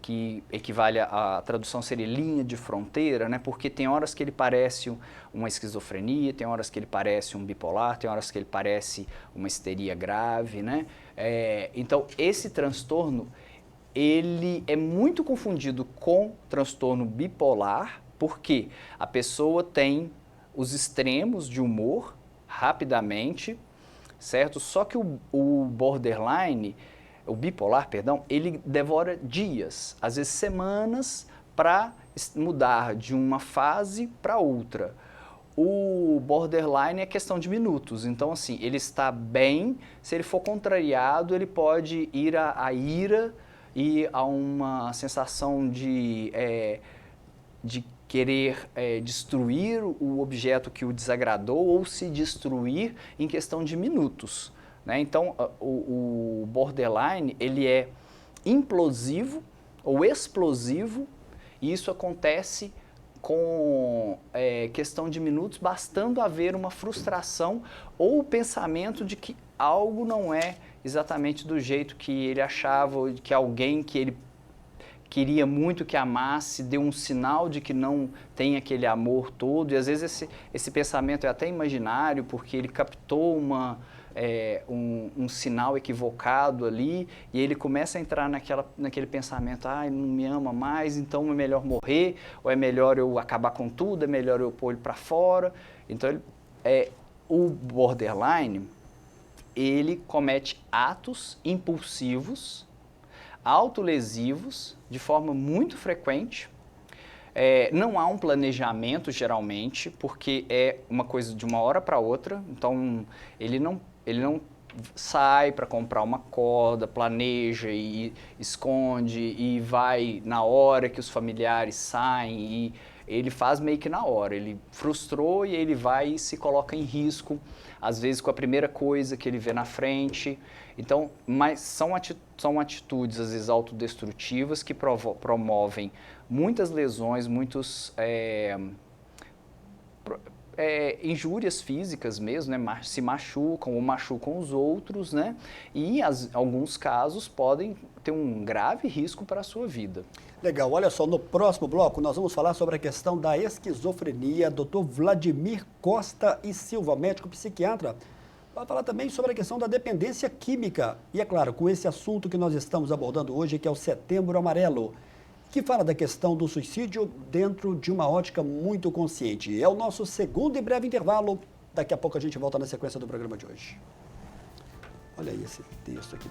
Que equivale a tradução seria linha de fronteira, né? Porque tem horas que ele parece uma esquizofrenia, tem horas que ele parece um bipolar, tem horas que ele parece uma histeria grave, né? Então, esse transtorno, ele é muito confundido com transtorno bipolar, porque a pessoa tem os extremos de humor rapidamente, certo? Só que o borderline, o bipolar, perdão, ele devora dias, às vezes semanas, para mudar de uma fase para outra. O borderline é questão de minutos, então assim, ele está bem, se ele for contrariado, ele pode ir à ira e a uma sensação de querer destruir o objeto que o desagradou ou se destruir em questão de minutos. Né? Então, o borderline, ele é implosivo ou explosivo, e isso acontece com questão de minutos, bastando haver uma frustração ou o pensamento de que algo não é exatamente do jeito que ele achava, que alguém que ele queria muito que amasse deu um sinal de que não tem aquele amor todo, e às vezes esse pensamento é até imaginário, porque ele captou um sinal equivocado ali, e ele começa a entrar naquele pensamento, não me ama mais, então é melhor morrer, ou é melhor eu acabar com tudo, é melhor eu pôr ele para fora. Então, o borderline, ele comete atos impulsivos, autolesivos, de forma muito frequente. Não há um planejamento, geralmente, porque é uma coisa de uma hora para outra, então ele não sai para comprar uma corda, planeja e esconde e vai na hora que os familiares saem, e ele faz meio que na hora, ele frustrou e ele vai e se coloca em risco, às vezes com a primeira coisa que ele vê na frente. Então, mas são atitudes, às vezes, autodestrutivas que promovem muitas lesões, muitos injúrias físicas mesmo, né? Se machucam ou machucam os outros, né? E alguns casos podem ter um grave risco para a sua vida. Legal, olha só, no próximo bloco nós vamos falar sobre a questão da esquizofrenia. Dr. Vladimir Costa e Silva, médico psiquiatra, vai falar também sobre a questão da dependência química. E é claro, com esse assunto que nós estamos abordando hoje, que é o Setembro Amarelo, que fala da questão do suicídio dentro de uma ótica muito consciente. É o nosso segundo e breve intervalo. Daqui a pouco a gente volta na sequência do programa de hoje. Olha aí esse texto aqui.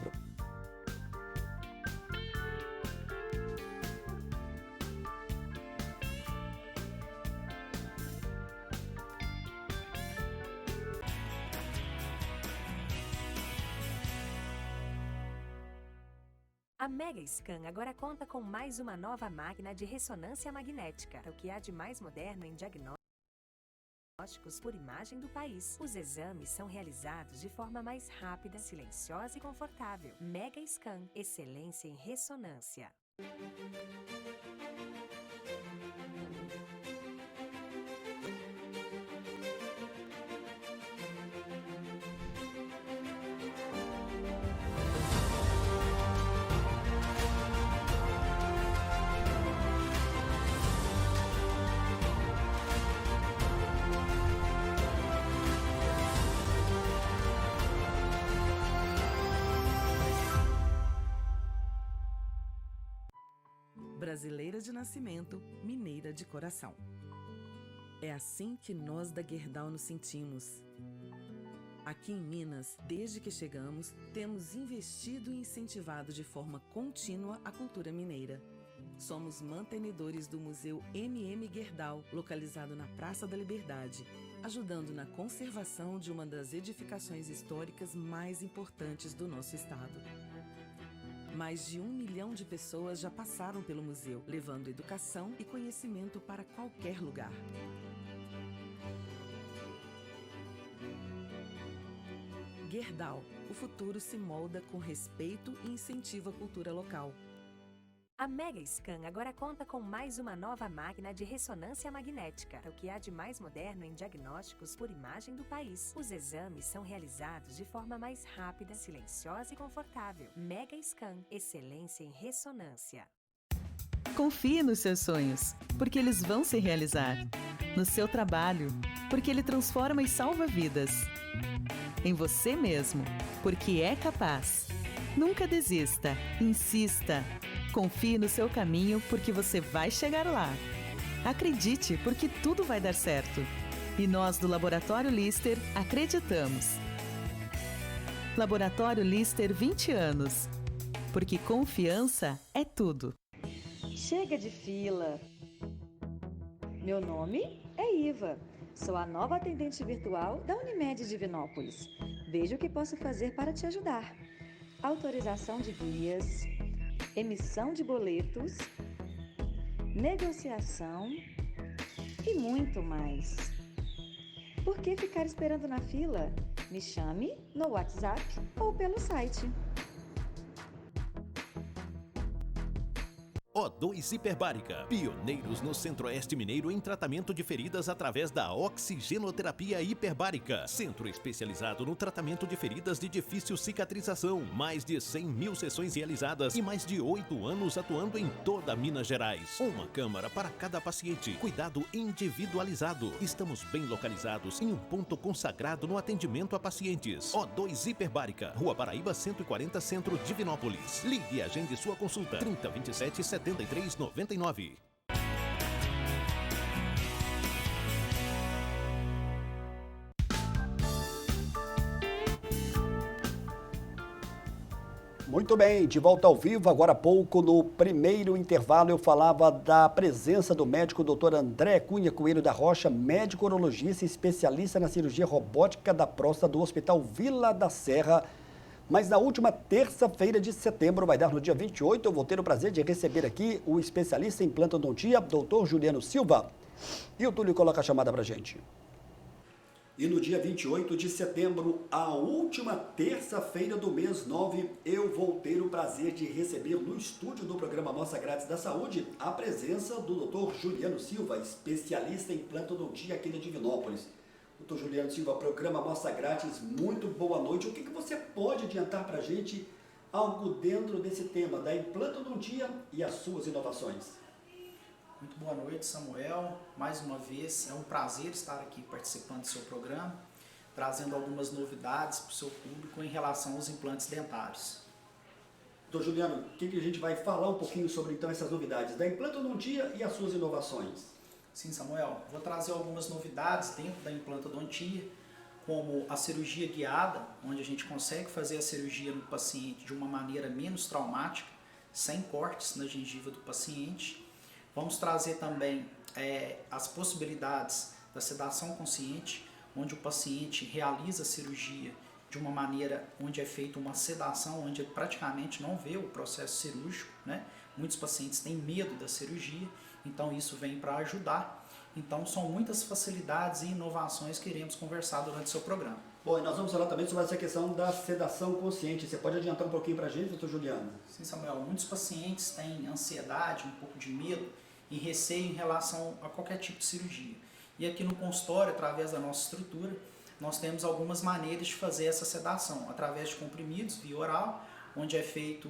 A Mega Scan agora conta com mais uma nova máquina de ressonância magnética, o que há de mais moderno em diagnósticos por imagem do país. Os exames são realizados de forma mais rápida, silenciosa e confortável. Mega Scan, excelência em ressonância. brasileira de nascimento, mineira de coração. É assim que nós da Gerdau nos sentimos. Aqui em Minas, desde que chegamos, temos investido e incentivado de forma contínua a cultura mineira. Somos mantenedores do Museu MM Gerdau, localizado na Praça da Liberdade, ajudando na conservação de uma das edificações históricas mais importantes do nosso estado. Mais de 1 milhão de pessoas já passaram pelo museu, levando educação e conhecimento para qualquer lugar. Gerdau, o futuro se molda com respeito e incentiva a cultura local. A Mega Scan agora conta com mais uma nova máquina de ressonância magnética, o que há de mais moderno em diagnósticos por imagem do país. Os exames são realizados de forma mais rápida, silenciosa e confortável. Mega Scan, excelência em ressonância. Confie nos seus sonhos, porque eles vão se realizar. No seu trabalho, porque ele transforma e salva vidas. Em você mesmo, porque é capaz. Nunca desista, insista. Confie no seu caminho, porque você vai chegar lá. Acredite, porque tudo vai dar certo. E nós do Laboratório Lister acreditamos. Laboratório Lister 20 anos. Porque confiança é tudo. Chega de fila. Meu nome é Iva. Sou a nova atendente virtual da Unimed Divinópolis. Veja o que posso fazer para te ajudar. Autorização de guias, emissão de boletos, negociação e muito mais. Por que ficar esperando na fila? Me chame no WhatsApp ou pelo site. O2 Hiperbárica, pioneiros no Centro-Oeste Mineiro em tratamento de feridas através da oxigenoterapia hiperbárica. Centro especializado no tratamento de feridas de difícil cicatrização. Mais de 100 mil sessões realizadas e mais de 8 anos atuando em toda Minas Gerais. Uma câmara para cada paciente. Cuidado individualizado. Estamos bem localizados em um ponto consagrado no atendimento a pacientes. O2 Hiperbárica, Rua Paraíba 140, Centro, Divinópolis. Ligue e agende sua consulta. 3027 7399. Muito bem, de volta ao vivo. Agora há pouco, no primeiro intervalo, eu falava da presença do médico Dr. André Cunha Coelho da Rocha, médico urologista e especialista na cirurgia robótica da próstata do Hospital Vila da Serra. Mas na última terça-feira de setembro, vai dar no dia 28, eu vou ter o prazer de receber aqui o especialista em implantodontia, Dr. Juliano Silva. E o Túlio coloca a chamada pra gente. E no dia 28 de setembro, a última terça-feira do mês 9, eu vou ter o prazer de receber no estúdio do programa Amostra Grátis da Saúde a presença do Dr. Juliano Silva, especialista em implantodontia aqui de Divinópolis. Dr. Juliano Silva, programa Amostra Grátis, muito boa noite. O que você pode adiantar para a gente algo dentro desse tema da implantodontia e as suas inovações? Muito boa noite, Samuel. Mais uma vez, é um prazer estar aqui participando do seu programa, trazendo algumas novidades para o seu público em relação aos implantes dentários. Doutor Juliano, o que a gente vai falar um pouquinho sobre então essas novidades da implantodontia e as suas inovações? Sim, Samuel. Vou trazer algumas novidades dentro da implantodontia, como a cirurgia guiada, onde a gente consegue fazer a cirurgia no paciente de uma maneira menos traumática, sem cortes na gengiva do paciente. Vamos trazer também as possibilidades da sedação consciente, onde o paciente realiza a cirurgia de uma maneira onde é feita uma sedação, onde ele praticamente não vê o processo cirúrgico, né? Muitos pacientes têm medo da cirurgia, então isso vem para ajudar. Então são muitas facilidades e inovações que iremos conversar durante o seu programa. Bom, e nós vamos falar também sobre essa questão da sedação consciente. Você pode adiantar um pouquinho para a gente, doutor Juliano? Sim, Samuel. Muitos pacientes têm ansiedade, um pouco de medo e receio em relação a qualquer tipo de cirurgia. E aqui no consultório, através da nossa estrutura, nós temos algumas maneiras de fazer essa sedação, através de comprimidos via oral, onde é feito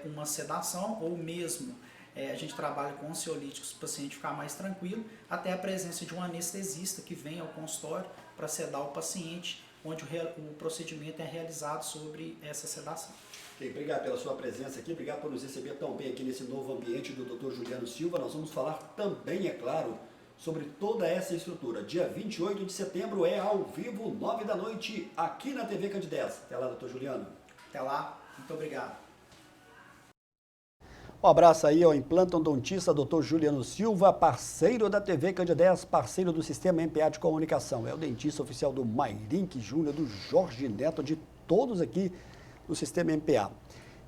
uma sedação, ou mesmo a gente trabalha com ansiolíticos para o paciente ficar mais tranquilo, até a presença de um anestesista que vem ao consultório para sedar o paciente onde o procedimento é realizado sobre essa sedação. Okay, obrigado pela sua presença aqui, obrigado por nos receber tão bem aqui nesse novo ambiente do Dr. Juliano Silva. Nós vamos falar também, é claro, sobre toda essa estrutura. Dia 28 de setembro é ao vivo, 9 da noite, aqui na TV Candidez. Até lá, Dr. Juliano. Até lá, muito obrigado. Um abraço aí ao implantodontista Dr. Juliano Silva, parceiro da TV Candidez, parceiro do Sistema MPA de Comunicação. É o dentista oficial do Mairink Júnior, do Jorge Neto, de todos aqui do Sistema MPA.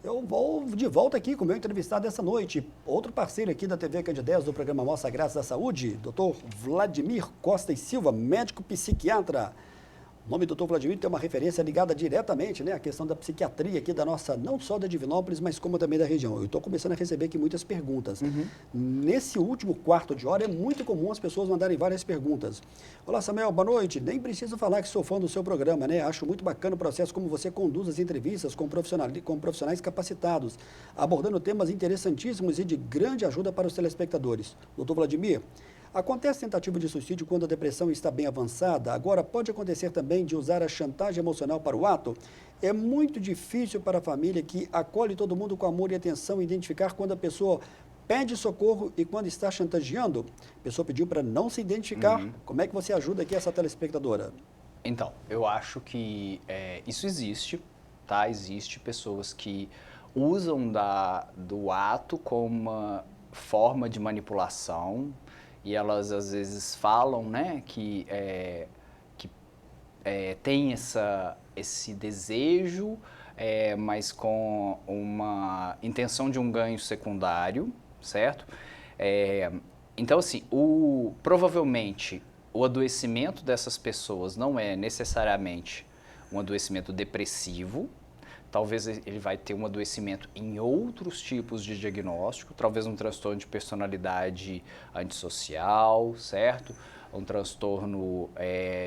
Eu vou de volta aqui com o meu entrevistado dessa noite, outro parceiro aqui da TV Candidez, do programa Mostra Graças da Saúde, Dr. Vladimir Costa e Silva, médico psiquiatra. O nome do Dr. Vladimir tem uma referência ligada diretamente, né, à questão da psiquiatria aqui da nossa, não só da Divinópolis, mas como também da região. Eu estou começando a receber aqui muitas perguntas. Nesse último quarto de hora é muito comum as pessoas mandarem várias perguntas. Olá, Samuel, boa noite. Nem preciso falar que sou fã do seu programa, né? Acho muito bacana o processo como você conduz as entrevistas com profissionais capacitados, abordando temas interessantíssimos e de grande ajuda para os telespectadores. Dr. Vladimir, acontece tentativa de suicídio quando a depressão está bem avançada. Agora, pode acontecer também de usar a chantagem emocional para o ato? É muito difícil para a família que acolhe todo mundo com amor e atenção identificar quando a pessoa pede socorro e quando está chantageando. A pessoa pediu para não se identificar. Como é que você ajuda aqui essa telespectadora? Então, eu acho que isso existe, tá? Existe pessoas que usam do ato como uma forma de manipulação. E elas, às vezes, falam, né, que tem esse desejo, mas com uma intenção de um ganho secundário, certo? Então, assim, provavelmente, o adoecimento dessas pessoas não é necessariamente um adoecimento depressivo. Talvez ele vai ter um adoecimento em outros tipos de diagnóstico, talvez um transtorno de personalidade antissocial, certo? Um transtorno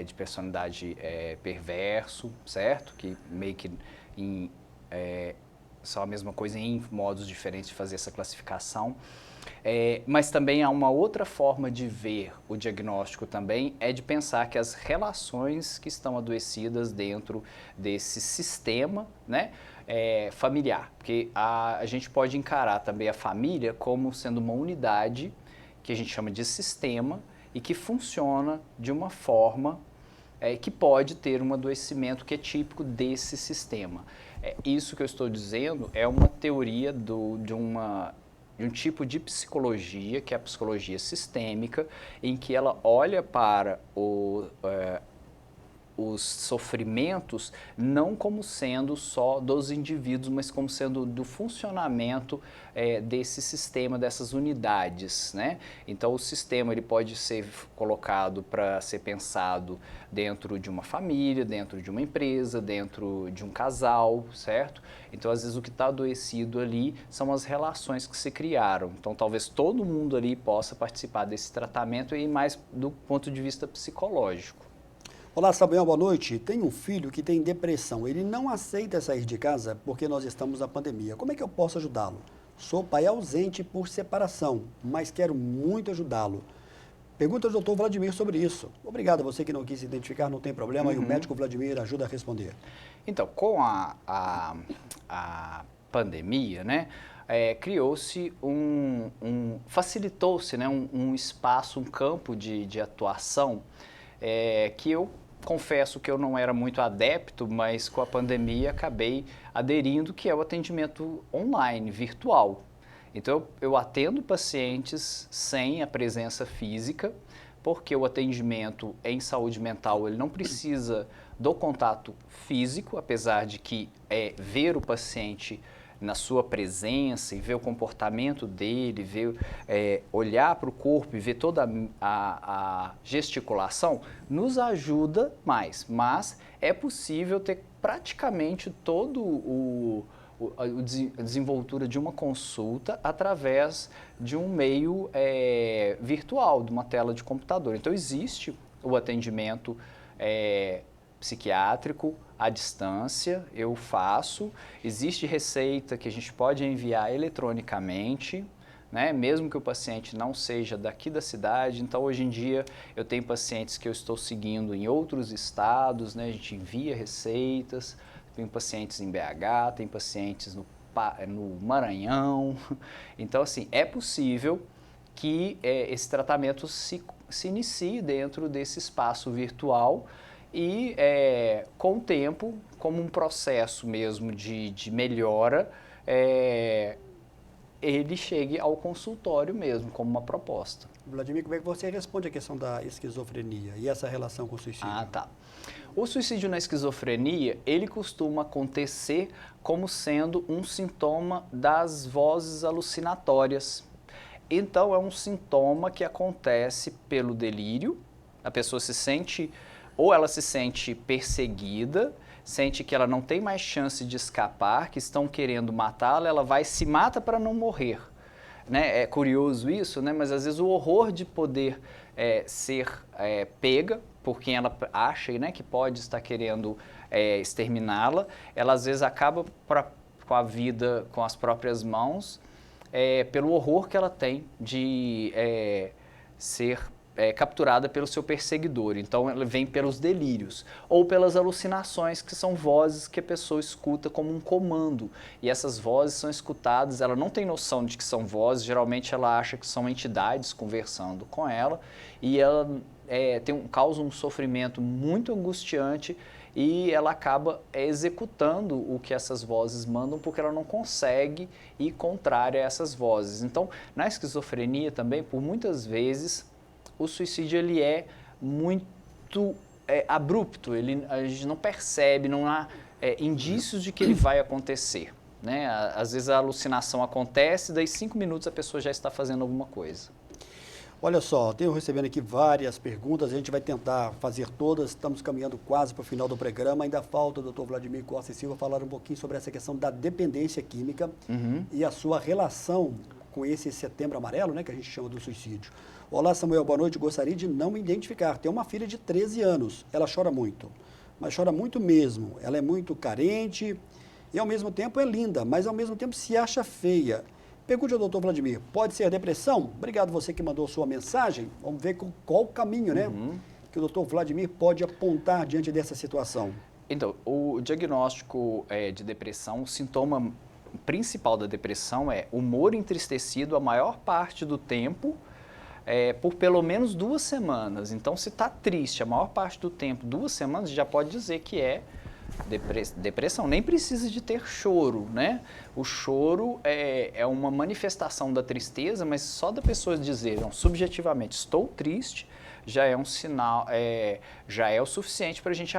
de personalidade perverso, certo? Que meio que são a mesma coisa em modos diferentes de fazer essa classificação. Mas também há uma outra forma de ver o diagnóstico também, é de pensar que as relações que estão adoecidas dentro desse sistema, né, familiar, porque a gente pode encarar também a família como sendo uma unidade que a gente chama de sistema e que funciona de uma forma que pode ter um adoecimento que é típico desse sistema. Isso que eu estou dizendo é uma teoria de um tipo de psicologia, que é a psicologia sistêmica, em que ela olha para os sofrimentos não como sendo só dos indivíduos, mas como sendo do funcionamento desse sistema, dessas unidades, né? Então, o sistema ele pode ser colocado para ser pensado dentro de uma família, dentro de uma empresa, dentro de um casal, certo? Então, às vezes, o que está adoecido ali são as relações que se criaram. Então, talvez todo mundo ali possa participar desse tratamento e mais do ponto de vista psicológico. Olá, Samuel, boa noite. Tenho um filho que tem depressão. Ele não aceita sair de casa porque nós estamos na pandemia. Como é que eu posso ajudá-lo? Sou pai ausente por separação, mas quero muito ajudá-lo. Pergunta ao doutor Vladimir sobre isso. Obrigado a você que não quis se identificar, não tem problema, e o médico Vladimir ajuda a responder. Então, com a pandemia, né, criou-se facilitou-se, né, um espaço, um campo de atuação que eu confesso que eu não era muito adepto, mas com a pandemia acabei aderindo, que é o atendimento online, virtual. Então, eu atendo pacientes sem a presença física, porque o atendimento em saúde mental ele não precisa do contato físico, apesar de que ver o paciente na sua presença e ver o comportamento dele, ver, olhar para o corpo e ver toda a gesticulação, nos ajuda mais. Mas é possível ter praticamente todo a desenvoltura de uma consulta através de um meio virtual, de uma tela de computador. Então, existe o atendimento psiquiátrico à distância, eu faço. Existe receita que a gente pode enviar eletronicamente, né? Mesmo que o paciente não seja daqui da cidade. Então, hoje em dia, eu tenho pacientes que eu estou seguindo em outros estados, né? A gente envia receitas, tem pacientes em BH, tem pacientes no Maranhão. Então, assim, é possível que esse tratamento se inicie dentro desse espaço virtual e, com o tempo, como um processo mesmo de melhora, ele chegue ao consultório mesmo, como uma proposta. Vladimir, como é que você responde a questão da esquizofrenia e essa relação com o suicídio? Ah, tá. O suicídio na esquizofrenia, ele costuma acontecer como sendo um sintoma das vozes alucinatórias. Então, é um sintoma que acontece pelo delírio, a pessoa se sente, ou ela se sente perseguida, sente que ela não tem mais chance de escapar, que estão querendo matá-la, ela vai e se mata para não morrer. Né? É curioso isso, né? Mas às vezes o horror de poder ser pega por quem ela acha, né, que pode estar querendo exterminá-la, ela às vezes acaba com a vida com as próprias mãos, pelo horror que ela tem de ser capturada pelo seu perseguidor. Então ela vem pelos delírios ou pelas alucinações, que são vozes que a pessoa escuta como um comando, e essas vozes são escutadas, ela não tem noção de que são vozes, geralmente ela acha que são entidades conversando com ela, e ela causa um sofrimento muito angustiante, e ela acaba executando o que essas vozes mandam, porque ela não consegue ir contrária a essas vozes. Então, na esquizofrenia também, por muitas vezes, o suicídio ele é muito abrupto, a gente não percebe, não há indícios de que ele vai acontecer. Né? Às vezes a alucinação acontece, daí 5 minutos a pessoa já está fazendo alguma coisa. Olha só, tenho recebendo aqui várias perguntas, a gente vai tentar fazer todas, estamos caminhando quase para o final do programa, ainda falta o Dr. Vladimir Costa e Silva falar um pouquinho sobre essa questão da dependência química e a sua relação com esse Setembro Amarelo, né, que a gente chama do suicídio. Olá, Samuel, boa noite, gostaria de não me identificar, tenho uma filha de 13 anos, ela chora muito, mas chora muito mesmo, ela é muito carente e ao mesmo tempo é linda, mas ao mesmo tempo se acha feia. Pergunte ao Dr. Vladimir, pode ser depressão? Obrigado você que mandou sua mensagem. Vamos ver qual o caminho, né, que o Dr. Vladimir pode apontar diante dessa situação. Então, o diagnóstico de depressão, o sintoma principal da depressão é humor entristecido a maior parte do tempo, por pelo menos 2 semanas. Então, se está triste a maior parte do tempo, 2 semanas, já pode dizer que é depressão. Nem precisa de ter choro, né? O choro é uma manifestação da tristeza, mas só da pessoa dizer subjetivamente estou triste, já é um sinal, já é o suficiente para a gente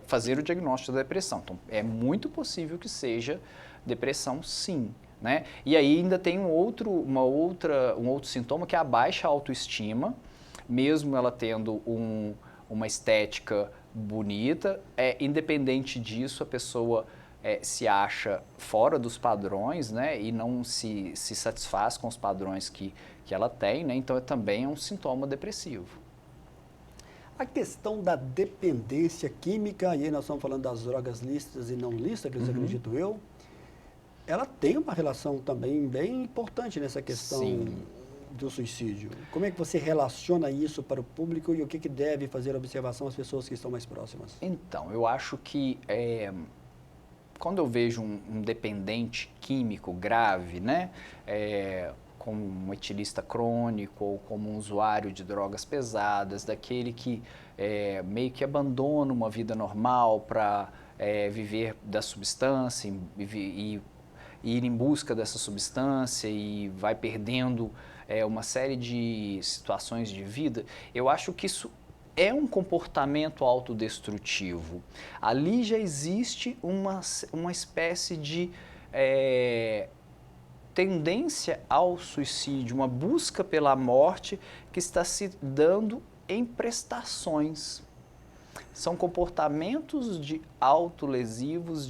fazer o diagnóstico da depressão. Então, é muito possível que seja depressão, sim. Né? E aí ainda tem um outro sintoma, que é a baixa autoestima, mesmo ela tendo uma estética bonita, independente disso, a pessoa se acha fora dos padrões, né? E não se satisfaz com os padrões que ela tem, né? Então também é um sintoma depressivo. A questão da dependência química, e aí nós estamos falando das drogas lícitas e não lícitas, acredito eu, ela tem uma relação também bem importante nessa questão do suicídio. Como é que você relaciona isso para o público e o que deve fazer a observação às pessoas que estão mais próximas? Então, eu acho que quando eu vejo um dependente químico grave, né, como um etilista crônico ou como um usuário de drogas pesadas, daquele que meio que abandona uma vida normal para viver da substância e ir em busca dessa substância e vai perdendo uma série de situações de vida, eu acho que isso é um comportamento autodestrutivo. Ali já existe uma espécie de tendência ao suicídio, uma busca pela morte que está se dando em prestações. São comportamentos autolesivos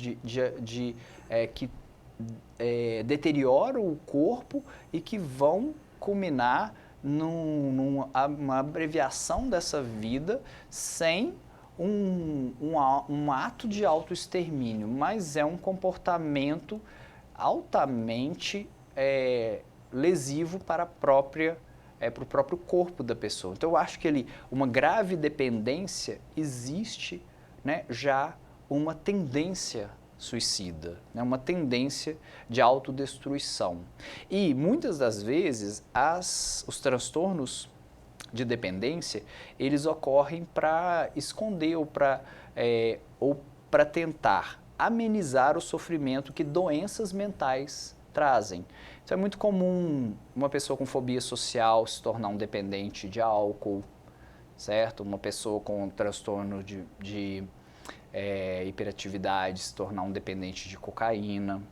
que deterioram o corpo e que vão culminar numa abreviação dessa vida sem um ato de autoextermínio, mas é um comportamento altamente lesivo para o próprio corpo da pessoa. Então, eu acho que uma grave dependência existe, né, já uma tendência suicida, né, uma tendência de autodestruição. E, muitas das vezes, os transtornos de dependência, eles ocorrem para esconder ou para tentar amenizar o sofrimento que doenças mentais trazem. Então, é muito comum uma pessoa com fobia social se tornar um dependente de álcool, certo? Uma pessoa com transtorno de hiperatividade se tornar um dependente de cocaína.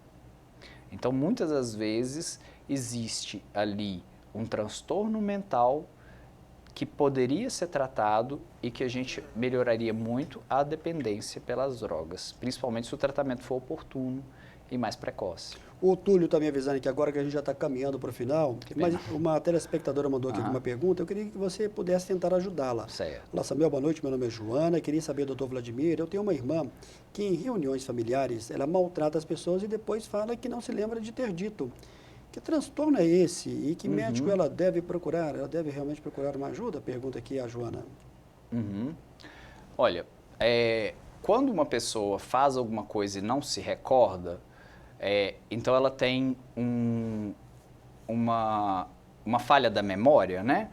Então, muitas das vezes, existe ali um transtorno mental que poderia ser tratado e que a gente melhoraria muito a dependência pelas drogas, principalmente se o tratamento for oportuno e mais precoce. O Túlio está me avisando aqui agora que a gente já está caminhando para o final, mas uma telespectadora mandou aqui uma pergunta, eu queria que você pudesse tentar ajudá-la. Certo. Olá, Samuel, boa noite, meu nome é Joana, queria saber, doutor Vladimir, eu tenho uma irmã que em reuniões familiares, ela maltrata as pessoas e depois fala que não se lembra de ter dito. Que transtorno é esse e que médico ela deve procurar? Ela deve realmente procurar uma ajuda? Pergunta aqui a Joana. Olha, quando uma pessoa faz alguma coisa e não se recorda, então ela tem uma falha da memória, né?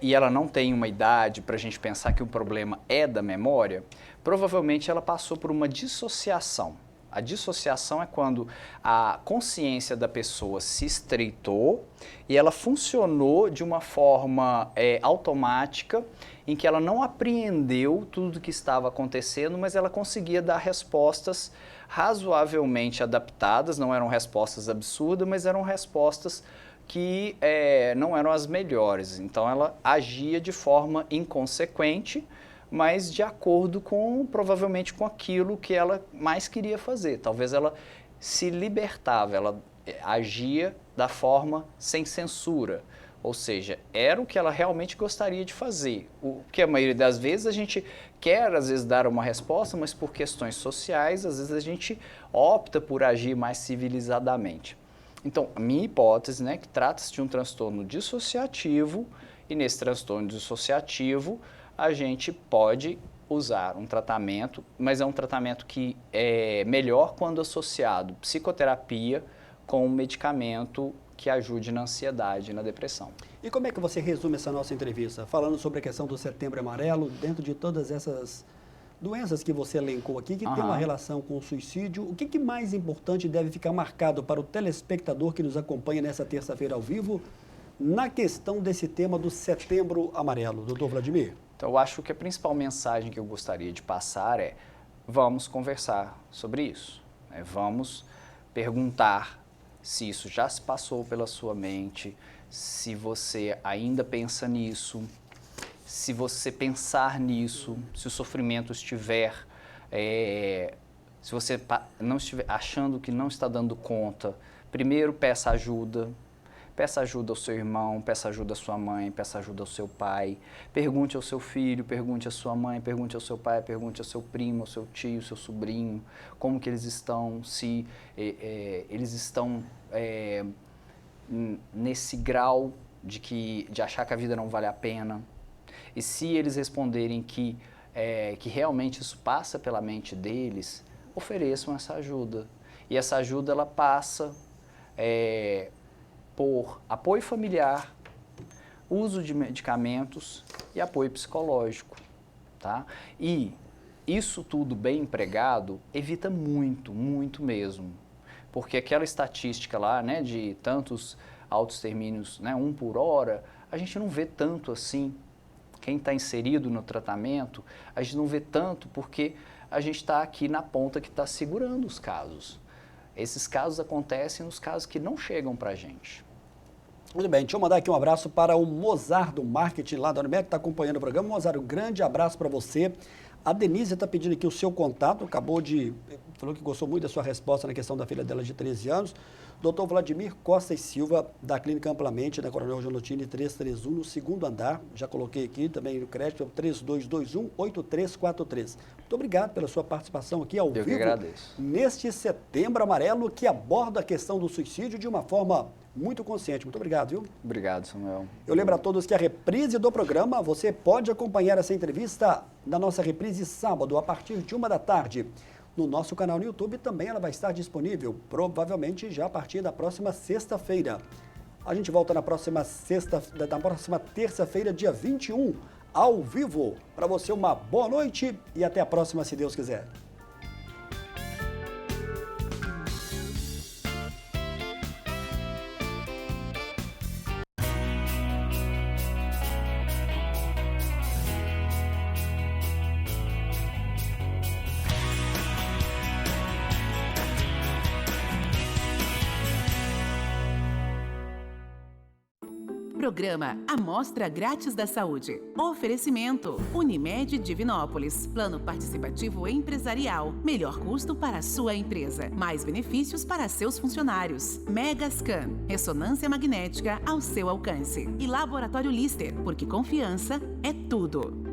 E ela não tem uma idade para a gente pensar que o problema é da memória, provavelmente ela passou por uma dissociação. A dissociação é quando a consciência da pessoa se estreitou e ela funcionou de uma forma automática, em que ela não apreendeu tudo o que estava acontecendo, mas ela conseguia dar respostas razoavelmente adaptadas, não eram respostas absurdas, mas eram respostas que não eram as melhores. Então ela agia de forma inconsequente, mas de acordo provavelmente com aquilo que ela mais queria fazer. Talvez ela se libertava, ela agia da forma sem censura, ou seja, era o que ela realmente gostaria de fazer. O que a maioria das vezes a gente quer, às vezes, dar uma resposta, mas por questões sociais, às vezes a gente opta por agir mais civilizadamente. Então, a minha hipótese, né, que trata-se de um transtorno dissociativo, e nesse transtorno dissociativo, a gente pode usar um tratamento, mas é um tratamento que é melhor quando associado psicoterapia com um medicamento que ajude na ansiedade e na depressão. E como é que você resume essa nossa entrevista? Falando sobre a questão do Setembro Amarelo, dentro de todas essas doenças que você elencou aqui, que tem uma relação com o suicídio, o que mais importante deve ficar marcado para o telespectador que nos acompanha nessa terça-feira ao vivo, na questão desse tema do Setembro Amarelo, doutor Vladimir? Então, eu acho que a principal mensagem que eu gostaria de passar é: vamos conversar sobre isso, né? Vamos perguntar se isso já se passou pela sua mente, se você ainda pensa nisso, se você pensar nisso, se o sofrimento estiver, se você não estiver achando que não está dando conta, primeiro peça ajuda. Peça ajuda ao seu irmão, peça ajuda à sua mãe, peça ajuda ao seu pai. Pergunte ao seu filho, pergunte à sua mãe, pergunte ao seu pai, pergunte ao seu primo, ao seu tio, ao seu sobrinho, como que eles estão, se eles estão nesse grau de achar que a vida não vale a pena. E se eles responderem que realmente isso passa pela mente deles, ofereçam essa ajuda. E essa ajuda, ela passa por apoio familiar, uso de medicamentos e apoio psicológico, tá? E isso tudo bem empregado evita muito, muito mesmo. Porque aquela estatística lá, né, de tantos autoextermínios, né, 1 por hora, a gente não vê tanto assim. Quem está inserido no tratamento, a gente não vê tanto porque a gente está aqui na ponta que está segurando os casos. Esses casos acontecem nos casos que não chegam para a gente. Muito bem, deixa eu mandar aqui um abraço para o Mozart do Marketing lá da Unimed, que está acompanhando o programa. Mozart, um grande abraço para você. A Denise está pedindo aqui o seu contato, acabou de falou que gostou muito da sua resposta na questão da filha dela de 13 anos. Dr. Vladimir Costa e Silva, da Clínica Amplamente, da Coronel Janotini 331, no segundo andar. Já coloquei aqui também no crédito, 3221-8343. Muito obrigado pela sua participação aqui ao vivo. Eu que agradeço. Neste Setembro Amarelo, que aborda a questão do suicídio de uma forma muito consciente. Muito obrigado, viu? Obrigado, Samuel. Eu lembro a todos que a reprise do programa, você pode acompanhar essa entrevista na nossa reprise sábado, a partir de 1 da tarde. No nosso canal no YouTube também ela vai estar disponível, provavelmente já a partir da próxima sexta-feira. A gente volta na próxima terça-feira, dia 21, ao vivo. Para você uma boa noite e até a próxima, se Deus quiser. Programa Amostra Grátis da Saúde. Oferecimento Unimed Divinópolis. Plano participativo empresarial. Melhor custo para a sua empresa. Mais benefícios para seus funcionários. Megascan. Ressonância magnética ao seu alcance. E Laboratório Lister, porque confiança é tudo.